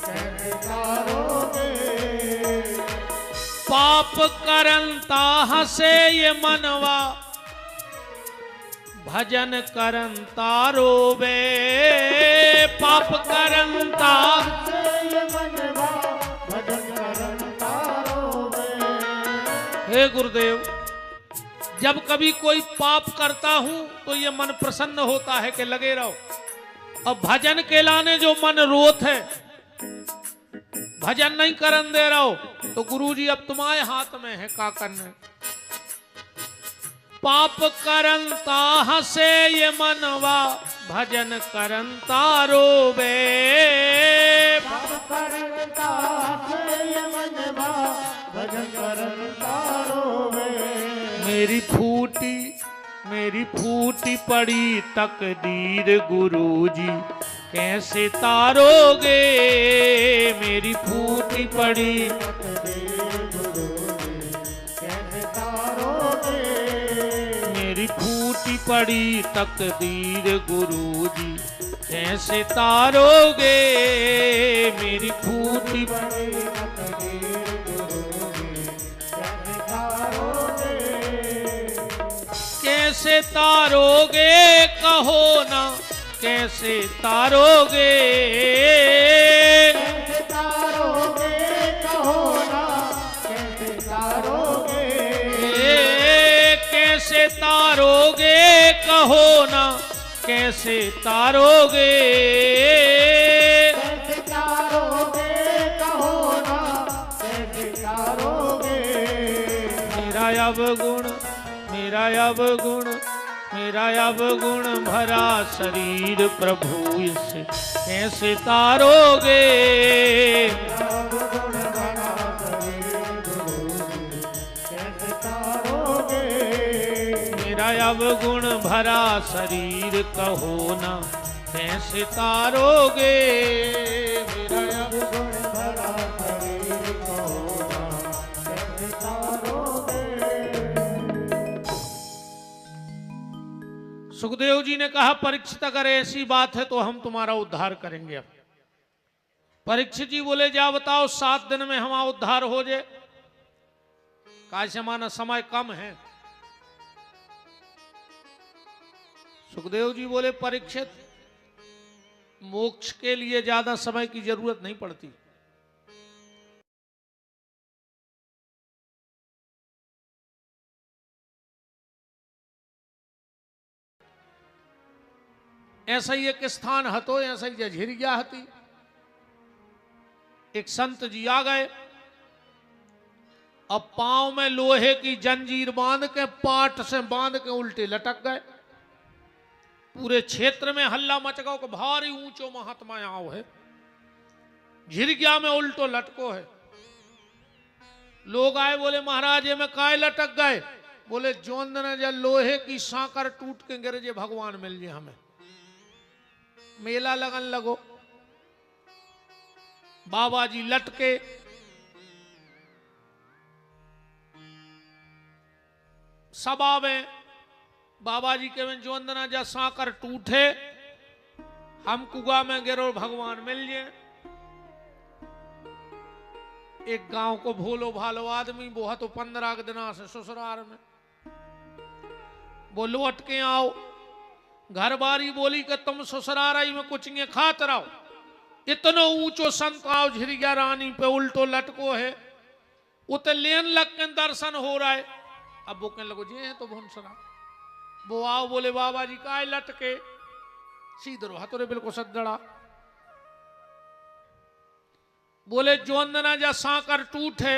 कैसे तारोगे। पाप करंता हसे ये मनवा, भजन करंता रोवे। पाप करंता ये मनवा भजन करता रोवे। हे गुरुदेव जब कभी कोई पाप करता हूं तो ये मन प्रसन्न होता है कि लगे रहो, और भजन के लाने जो मन रोत है भजन नहीं करन दे रहो, तो गुरुजी अब तुम्हारे हाथ में है का करने। पाप करंता हसे ये मनवा, भजन करंता रोवे। पाप करता ये मनवा भजन करता रोवे। मेरी फूटी पड़ी तकदीर गुरुजी कैसे तारोगे। मेरी फूटी पड़ी कैसे तारोगे। मेरी फूटी पड़ी तकदीर गुरुजी कैसे तारोगे। मेरी फूटी कैसे तारोगे कहो ना, कैसे तारोगे, कैसे तारोगे कहो ना, कैसे तारोगे, कैसे तारोगे कहो ना, कैसे तारोगे, कैसे तारोगे कहो ना, कैसे तारोगे। मेरा अवगुण, मेरा अवगुण, मेरा अवगुण भरा शरीर प्रभु इसे कैसे तारोगे, अवगुण भरा शरीर प्रभु कैसे तारोगे। मेरा अवगुण भरा शरीर कहो ना, कैसे तारोगे, मेरा अवगुण भरा शरीर कहो ना, कैसे तारोगे। सुखदेव जी ने कहा परीक्षित अगर ऐसी बात है तो हम तुम्हारा उद्धार करेंगे। अब परीक्षित जी बोले जा बताओ 7 दिन में हमारा उद्धार हो जाए। काश माना समय कम है। सुखदेव जी बोले परीक्षित मोक्ष के लिए ज्यादा समय की जरूरत नहीं पड़ती। ऐसा ही एक स्थान हतो, ऐसा ही झिरिया हती। एक संत जी आ गए, अब पांव में लोहे की जंजीर बांध के पाट से बांध के उल्टे लटक गए। पूरे क्षेत्र में हल्ला मच गया कि भारी ऊंचो महात्मा आओ है, झिरिया में उल्टो लटको है। लोग आए बोले महाराज ये में काय लटक गए। बोले जोंद ने जब लोहे की सांकर टूट के गिर जे भगवान मिल जाए हमें। मेला लगन लगो, बाबा जी लटके, सभा में बाबा जी के में जोंदना जा सांकर टूटे, हम कुआ में गिरो भगवान मिल जाए। एक गांव को भोलो भालो आदमी वो तो 15 दिना से ससुराल में, वो लौट के आओ। घर बारी बोली कि तुम ससुराराई में कुछ नहीं खात रहो। इतना ऊंचो संत आओ झिरिया रानी पे उल्टो लटको है, उते लेन लग के दर्शन हो रहा है। अब वो कहने लगो जे है तो भुनसरा। वो आओ बोले बाबा जी काय लटके, सीधो हथोरे बिल्कुल सदड़ा। बोले जोंदना जा सांकर टूट है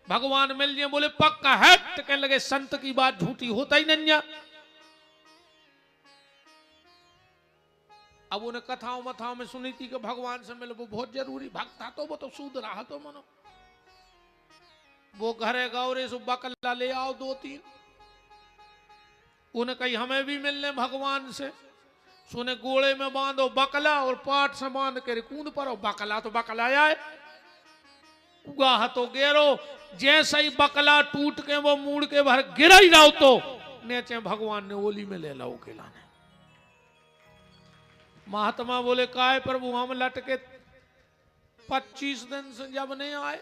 भगवान मिल जाए। बोले पक्का है। कहने लगे संत की बात झूठी होता ही नहीं। अब उन्हें कथाओं मथाओं में सुनी थी कि भगवान से मिलो वो बहुत जरूरी। भक्त था तो वो तो सूद रहा तो मनो। वो घरे गौरे सो बकला ले आओ 2-3। उन्हें कही हमें भी मिलने भगवान से। सुने गोले में बांधो बकला और पाट से बांध के कूद पड़ो। बकला तो बकला आए, उगा तो गेरो। जैसे ही बकला टूट के वो मुड़ के भर गिरा ही रहो तो नेचे भगवान ने ओली में ले लो के लाने। महात्मा बोले काय प्रभु हम लटके 25 दिन से जब नहीं आए।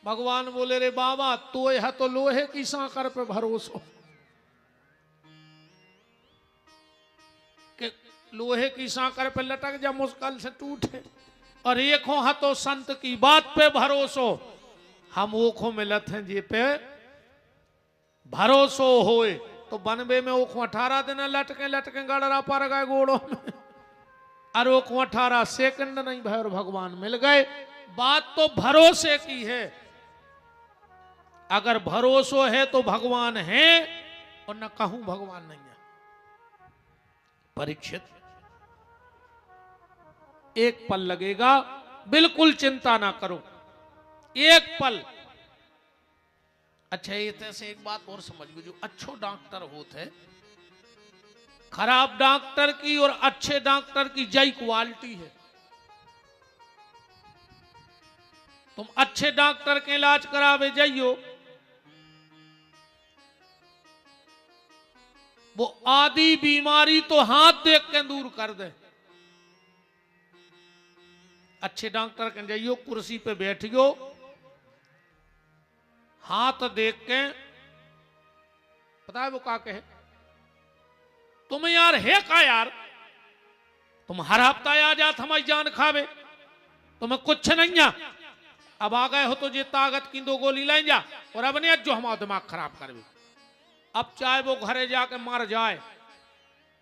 भगवान बोले रे बाबा तो यह तो लोहे की सांकर पे भरोसा कि लोहे की सांकर पे लटक जा मुश्किल से टूटे, और एक हो तो संत की बात पे भरोसो। हम ओखों में लत हैं जे पे भरोसो होए तो बनबे में ओखों 18 दिन लटके लटके गड़रा पर गए गोड़ों में, और ओखों 18 सेकंड नहीं भाई और भगवान मिल गए। बात तो भरोसे की है। अगर भरोसो है तो भगवान है, और न कहूं भगवान नहीं है। परीक्षित एक पल लगेगा, बिल्कुल चिंता ना करो, एक पल। अच्छा ये से एक बात और समझ लो, जो अच्छो डॉक्टर होते खराब डॉक्टर की और अच्छे डॉक्टर की जय क्वालिटी है। तुम अच्छे डॉक्टर के इलाज करावे जाइयो, वो आदि बीमारी तो हाथ देख के दूर कर दे। अच्छे डॉक्टर के जाइयो, कुर्सी पे बैठियो, हाथ देख के पता है वो का कहे, तुम यार है का यार, तुम हर हफ्ता आ जात हमारी जान खावे, तुम्हें कुछ नहीं है। अब आ गए हो तो ये ताकत की 2 गोली ले जा, और अब नहीं जो हमारा दिमाग खराब करवे। अब चाहे वो घरे जाके मर जाए,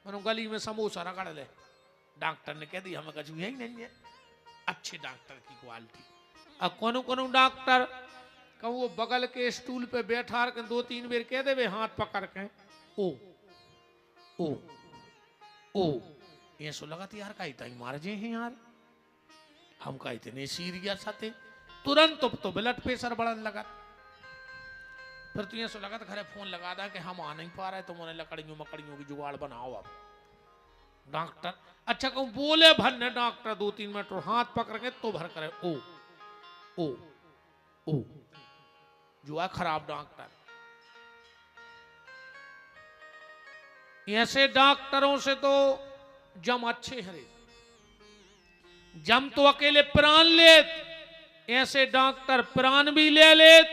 मनो गली में समोसा रगड़ ले, डॉक्टर ने कह दी हमें कछु यही नहीं है। अच्छे डॉक्टर की क्वालिटी। अब कोनो कोनो डॉक्टर कहूँ वो बगल के स्टूल पे बैठा के 2-3 बेर कह देवे हाथ पकड़ के ओ ओ ओ, ये सो लगा यार का इतना मार जे हैं यार, हम का इतने सीरियस थे, तुरंत तो ब्लड प्रेशर बढ़ने लगा। फिर तो ये सो लगा घरे फोन लगा था कि हम आ नहीं पा रहे, तो मैंने लकड़ियों मकड़ियों की जुगाड़ बनाओ। अब डॉक्टर अच्छा कहूँ बोले भरने डॉक्टर 2-3 मिनट और हाथ पकड़ के तो भर करे ओ ओ ओ, जो है खराब डॉक्टर। ऐसे डॉक्टरों से तो जम अच्छे हरे, जम तो अकेले प्राण लेत, ऐसे डॉक्टर प्राण भी ले लेत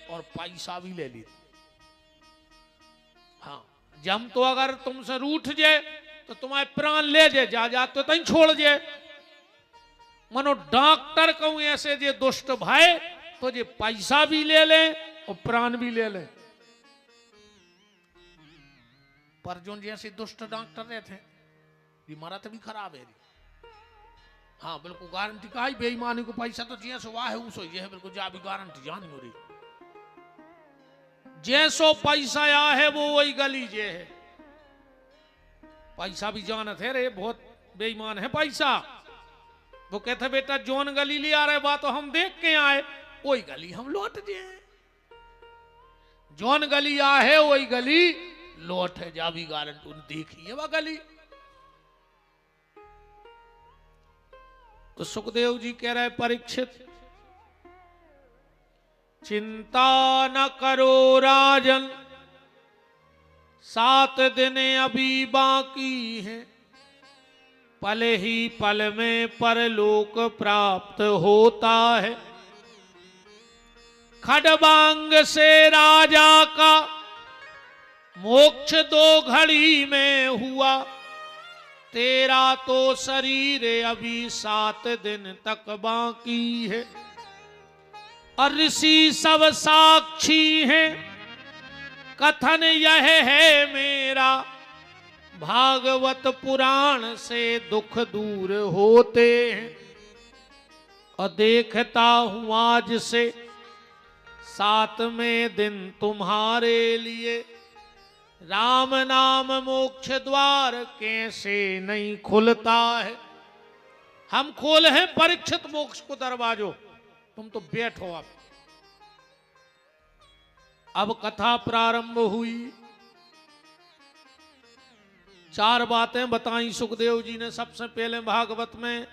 और पैसा भी ले लेत। हाँ, जम तो अगर तुमसे रूठ जाए तो तुम्हारे प्राण ले जा तो तई छोड़ जाए। मनो डॉक्टर कहूं ऐसे जे दुष्ट भाई तो जे पैसा भी ले ले और प्राण भी ले ले। पर जो जैसे दुष्ट डॉक्टर रहते हैं बीमारा तो भी खराब है। हाँ बिल्कुल गारंटी का ही बेईमानी को पैसा तो जैसो वाह है उसो ये है, बिल्कुल जा भी गारंटी जानी हो रही। जैसो पैसा आया है वो वही गली जे है, पैसा भी जानत है रे बहुत बेईमान है पैसा। वो कहते बेटा जोन गली ले आ रहे बात तो हम देख के आए, वही गली हम लौट जाए। जोन गली आ है वही गली लौट है, जा भी गारंटी देखी है वह गली। तो सुखदेव जी कह रहे परीक्षित चिंता न करो राजन, 7 दिन अभी बाकी हैं, पल ही पल में परलोक प्राप्त होता है। खडबांग से राजा का मोक्ष 2 घड़ी में हुआ, तेरा तो शरीर अभी 7 दिन तक बाकी है। और ऋषि सब साक्षी हैं, कथन यह है मेरा, भागवत पुराण से दुख दूर होते हैं। और देखता हूं आज से 7वें दिन तुम्हारे लिए, राम नाम मोक्ष द्वार कैसे नहीं खुलता है। हम खोले हैं परीक्षित मोक्ष को दरवाजों, तुम तो बैठो। अब कथा प्रारंभ हुई। 4 बातें बताई सुखदेव जी ने। सबसे पहले भागवत में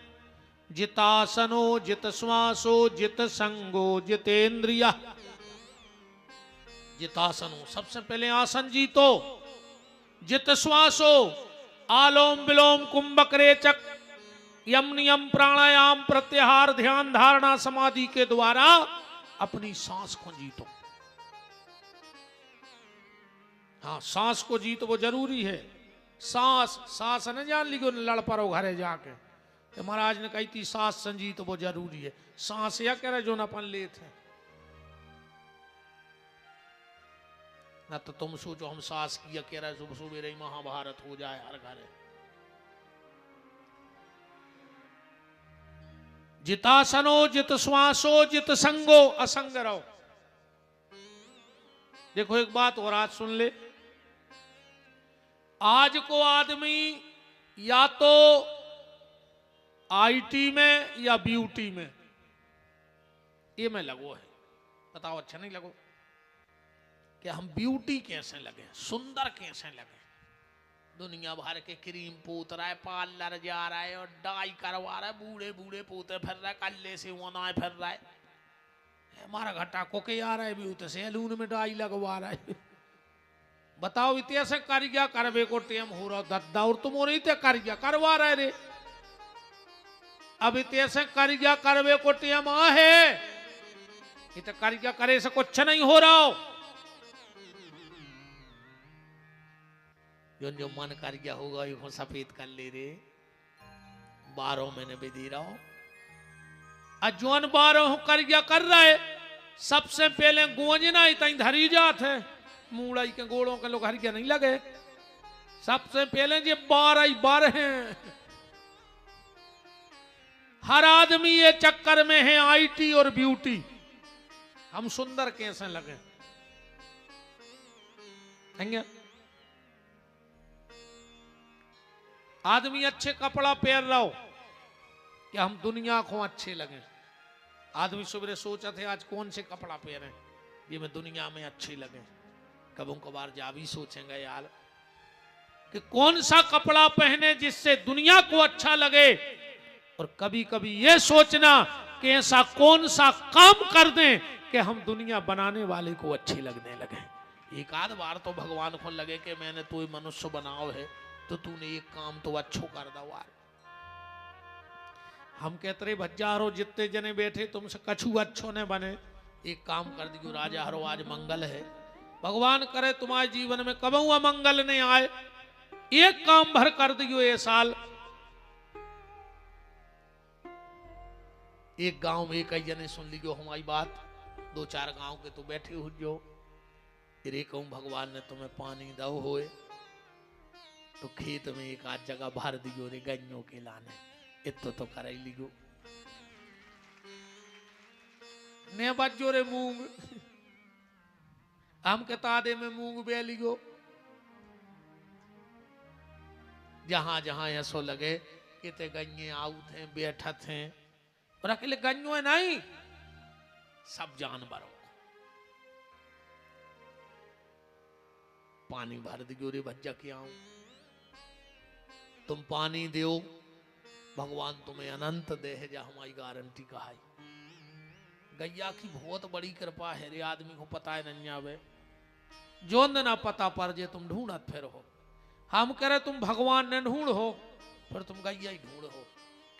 जितासनो जित श्वासो जित संगो जितेंद्रिया। जितासनो सबसे पहले आसन जीतो, जित श्वासो आलोम विलोम कुंभक रेचक यम नियम प्राणायाम प्रत्याहार ध्यान धारणा समाधि के द्वारा अपनी सांस को जीतो। हाँ सांस को जीतो वो जरूरी है। सांस न जान ली लड़ पड़ो घरे जाके, तो महाराज ने कही थी सांस संजीत वो जरूरी है। सांस या कह रहे जो न अपन लेते हैं, ना तो तुम सोचो हम सांस किया कह रहे सुबह सुबह रही महाभारत हो जाए हर घरे। जितासनो जित श्वासो जित संगो, असंग रहो। देखो एक बात और आज सुन ले, आज को आदमी या तो आईटी में या ब्यूटी में ये में लगो है। बताओ अच्छा नहीं लगो कि हम ब्यूटी कैसे लगे, सुंदर कैसे लगे। दुनिया भर के क्रीम पोत रहा है, पार्लर जा रहा है और डाई करवा रहा है, बूढ़े बूढ़े पोते फिर रहा है, कल्ले से वनाए फिर रहा है। हमारा घटा को के आ रहा है ब्यूटी सैलून में डाई लगवा रहा है। बताओ इतिहास कारिया करवे को टेम हो रहा दद्दा, और तुम और इतने कारिया करवा रहे रे। अब इतिहास कारिया करवे को टेम आ है, इतने कारिया करे से कुछ नहीं हो रहा हो। जो मन कर गया होगा ये सफेद कर ले रे 12 महीने विधि रहो अजोन 12 कर गया कर रहा है। सबसे पहले गोंजना इतनी धरी जात है मूड़ाई के गोड़ों के लोग हरिया नहीं लगे। सबसे पहले ये 12 हैं। हर आदमी ये चक्कर में है आईटी और ब्यूटी हम सुंदर कैसे लगे आदमी अच्छे कपड़ा पहन रहा हो कि हम दुनिया को अच्छे लगे। आदमी सुबह सोचा थे आज कौन से कपड़ा पहने ये मैं दुनिया में अच्छे लगे। कबों कबार जा भी सोचेंगे यार कि कौन सा कपड़ा पहने जिससे दुनिया को अच्छा लगे और कभी कभी ये सोचना कि ऐसा कौन सा काम कर दें कि हम दुनिया बनाने वाले को अच्छी लगने लगे। एक आध बार तो भगवान को लगे कि मैंने तो मनुष्य बनाओ है तो तूने एक काम तो अच्छो कर दो यार। हम कहते रहे भज्जारो जितने जने बैठे तुमसे कछु अच्छो ने बने एक काम कर दियो राजा हरो आज मंगल है भगवान करे तुम्हारे जीवन में कब अमंगल नहीं आए एक काम भर कर दियो ये साल। एक गांव में कई जने सुन लियो हमारी बात 2-4 गांव के तो बैठे हो जो फिर एक भगवान ने तुम्हें पानी दो होए तो खेत में एक आध जगह भर दियो रे गन्नों के लाने इतो तो कर लियो ने बजो रे मूंग हम के तादे में मूंग बे लियो जहां जहां ऐसो लगे किते गन्ने आउत हैं बैठत हैं और अकेले गन्नों है नहीं सब जानवरों पानी भर दियो रे भज्जा के आऊं तुम पानी दो भगवान तुम्हें अनंत दे है जा हमारी गारंटी कहा है। गैया की बहुत बड़ी कृपा है रे आदमी को पता है नहीं आवे जो ना पता पर जे तुम ढूंढत फिर हो। हम कह रहे तुम भगवान ने ढूंढ हो पर तुम गैया ही ढूंढ हो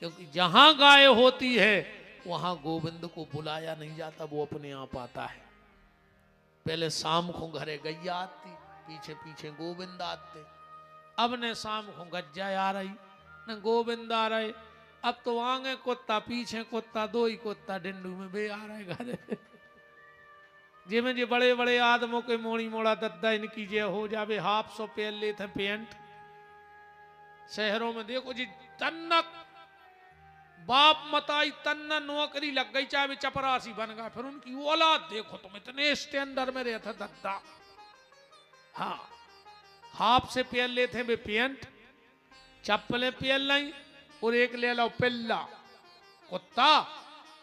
क्योंकि जहां गाय होती है वहां गोविंद को बुलाया नहीं जाता वो अपने आप आता है। पहले शाम को घरे गैया आती पीछे पीछे गोविंद आते अब ने शाम को गज्जा आ रही न गोविंद आ रहे अब तो आगे कुत्ता पीछे कुत्ता दो ही कुत्ता डिंडू में बे आ रहे घर जिमें जे बड़े बड़े आदमों के मोड़ी मोड़ा दद्दा इनकी जे हो जावे हाफ सो पहन लेते पेंट। शहरों में देखो जी तन्नक बाप मताई तन्ना नौकरी लग गई चाहे चपरासी बन गया फिर उनकी औलाद देखो तुम इतने स्टैंडर्ड में रहता दद्दा। हाँ हाफ से पहन लेते वे पेंट चप्पलें पहन लाई और एक ले लो पिल्ला कुत्ता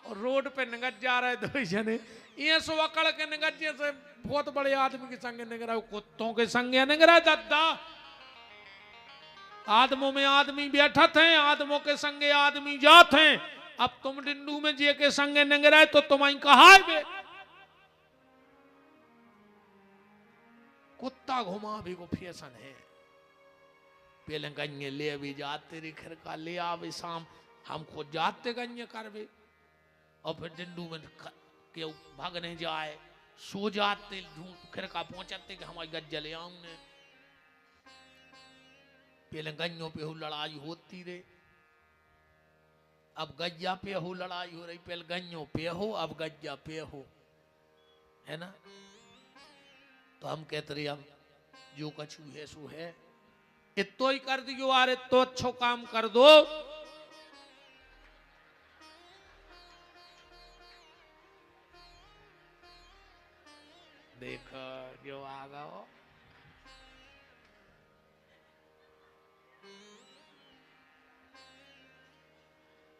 और रोड पे निगत जा रहे 2 जने ये सो अकड़ के निगत से बहुत बड़े आदमी के संग निगरा कुत्तों के संग निगरा दद्दा। आदमों में आदमी बैठत हैं आदमों के संगे आदमी जात हैं अब तुम डिंडू में जे के संगे निगरा तो तुम्हारी कहा है कुत्ता घुमा भी को फैशन है। पहले गन्ने ले भी जाते रे खिर का ले आवे शाम हम खुद जाते गन्ने करवे और फिर डिंडू में के भागने जाए सो जाते धूप खिर का पहुंचाते कि हमारी गज्जा ले आऊं ने। पहले गन्नों पे हो लड़ाई होती रे अब गज्जा पे हो लड़ाई हो रही पहले गन्नों पे हो अब गज्जा पे हो है ना। तो हम कहते रहे अब जो कछु है सो है इतो ही कर दियो यार इतो अच्छो काम कर दो। देख जो आ गओ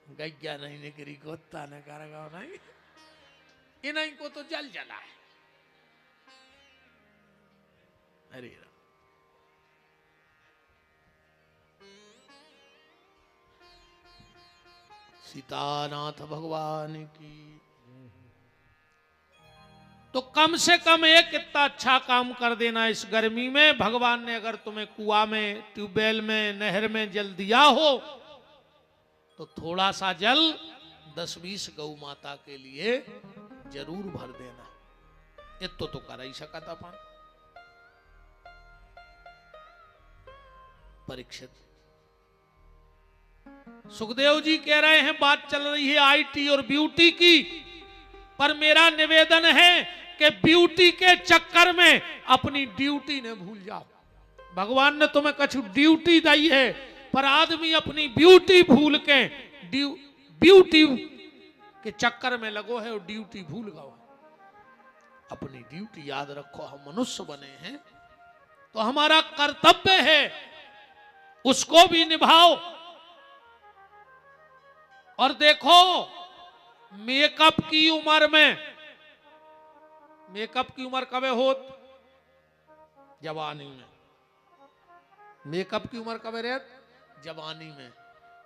गैया नहीं निकली कुत्ता न कर गो नहीं इन्हीं को तो जल जला है। हरे राम सीतानाथ भगवान की। तो कम से कम एक इतना अच्छा काम कर देना इस गर्मी में भगवान ने अगर तुम्हें कुआं में ट्यूबवेल में नहर में जल दिया हो तो थोड़ा सा जल 10-20 गौ माता के लिए जरूर भर देना। इतो तो कर ही सकता अपन परीक्षित, सुखदेव जी कह रहे हैं बात चल रही है आईटी और ब्यूटी की, पर मेरा निवेदन है कि ब्यूटी के चक्कर में अपनी ड्यूटी न भूल जाओ। भगवान ने तुम्हें कछु ड्यूटी दी है, पर आदमी अपनी ब्यूटी भूल के ब्यूटी के चक्कर में लगो है और ड्यूटी भूल गओ। अपनी ड्यूटी याद रखो, हम मनुष्य बने हैं तो हमारा कर्तव्य है उसको भी निभाओ। और देखो मेकअप की उम्र में, मेकअप की उम्र कब होत? जवानी में। मेकअप की उम्र कब रहत? जवानी में।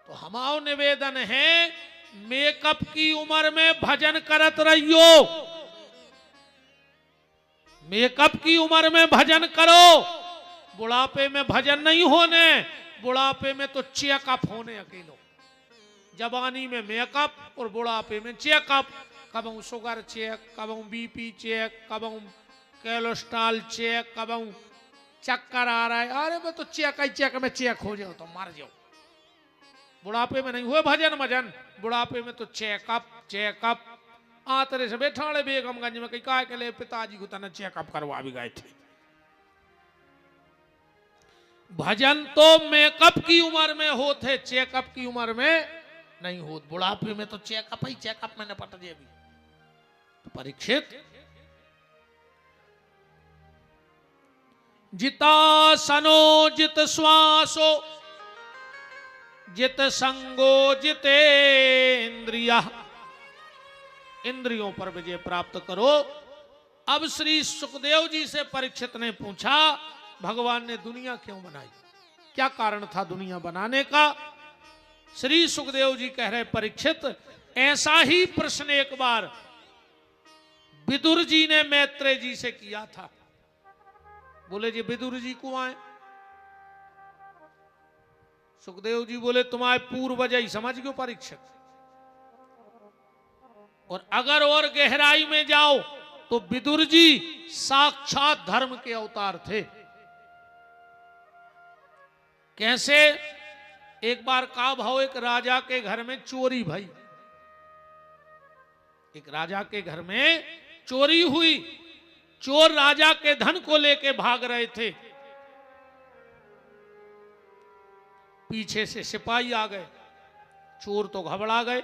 तो हमारा निवेदन है मेकअप की उम्र में भजन करत रहियो, मेकअप की उम्र में भजन करो। बुढ़ापे में भजन नहीं होने, बुढ़ापे में तो चेकअप होने अकेलो। जवानी में मेकअप और बुढ़ापे में चेकअप, कब शुगर चेक, कब बीपी चेक, कब कोलेस्ट्रॉल चेक, कब चक्कर आ रहा है, अरे मैं तो चेक ही चेक में चेक हो जाओ तो मर जाओ। बुढ़ापे में नहीं हुए भजन मजन, बुढ़ापे में तो चेकअप चेकअप। आतरे से बैठाड़े बेगमगंज में कहीं कहा के लिए पिताजी को तना चेकअप करवा भी गए थे। भजन तो मेकअप की उम्र में होते, चेकअप की उम्र में नहीं होत। बुढ़ापे में तो चेकअप ही चेकअप में निपट जाए। तो परीक्षित, जिता सनो जित श्वासो जित संगो जितेन्द्रिया, इंद्रियों पर विजय प्राप्त करो। अब श्री सुखदेव जी से परीक्षित ने पूछा भगवान ने दुनिया क्यों बनाई, क्या कारण था दुनिया बनाने का? श्री सुखदेव जी कह रहे परीक्षित, ऐसा ही प्रश्न एक बार विदुर जी ने मैत्रेय जी से किया था। बोले जी विदुर जी को आए। सुखदेव जी बोले तुम्हारे पूर्वज ही समझ गयो परीक्षित, और अगर और गहराई में जाओ तो विदुर जी साक्षात धर्म के अवतार थे। कैसे? एक बार का भाव एक राजा के घर में चोरी भई, एक राजा के घर में चोरी हुई। चोर राजा के धन को लेके भाग रहे थे, पीछे से सिपाही आ गए। चोर तो घबरा गए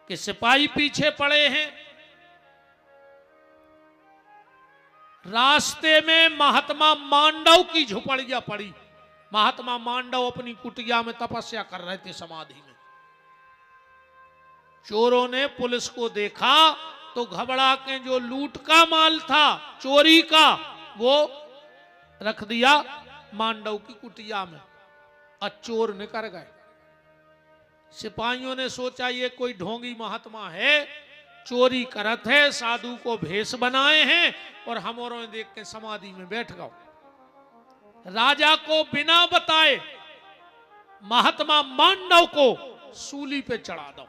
कि सिपाही पीछे पड़े हैं। रास्ते में महात्मा मांडव की झोपड़ियां पड़ी। महात्मा मांडव अपनी कुटिया में तपस्या कर रहे थे समाधि में। चोरों ने पुलिस को देखा तो घबरा के जो लूट का माल था चोरी का वो रख दिया मांडव की कुटिया में, और चोर निकल गए। सिपाहियों ने सोचा ये कोई ढोंगी महात्मा है, चोरी करत है, साधु को भेष बनाए हैं और हमोरों देख के समाधि में बैठ गए। राजा को बिना बताए महात्मा मांडव को सूली पे चढ़ा दो।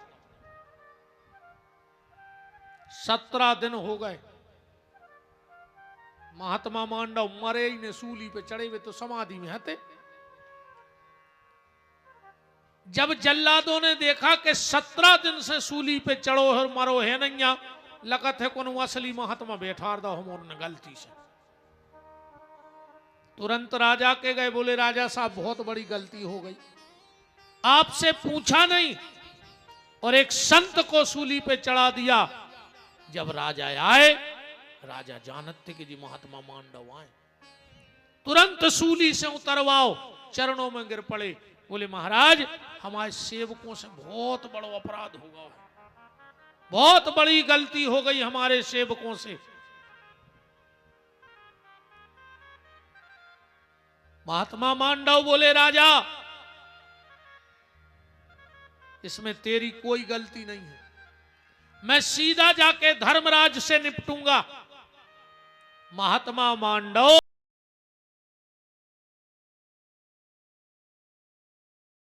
17 दिन हो गए, महात्मा मांडव मरे ही ने, सूली पे चढ़े हुए तो समाधि में हते। जब जल्लादों ने देखा कि 17 दिन से सूली पे चढ़ो और मरो है नैया, लगत है कौन असली महात्मा बैठा दो हमने गलती से। तुरंत राजा के गए, बोले राजा साहब बहुत बड़ी गलती हो गई, आपसे पूछा नहीं और एक संत को सूली पे चढ़ा दिया। जब राजा आए, राजा जानत थे कि जी महात्मा मांडव आए, तुरंत सूली से उतरवाओ। चरणों में गिर पड़े, बोले महाराज हमारे सेवकों से बहुत बड़ा अपराध हो गया, बहुत बड़ी गलती हो गई हमारे सेवकों से। महात्मा मांडव बोले राजा इसमें तेरी कोई गलती नहीं है, मैं सीधा जाके धर्मराज से निपटूंगा। महात्मा मांडव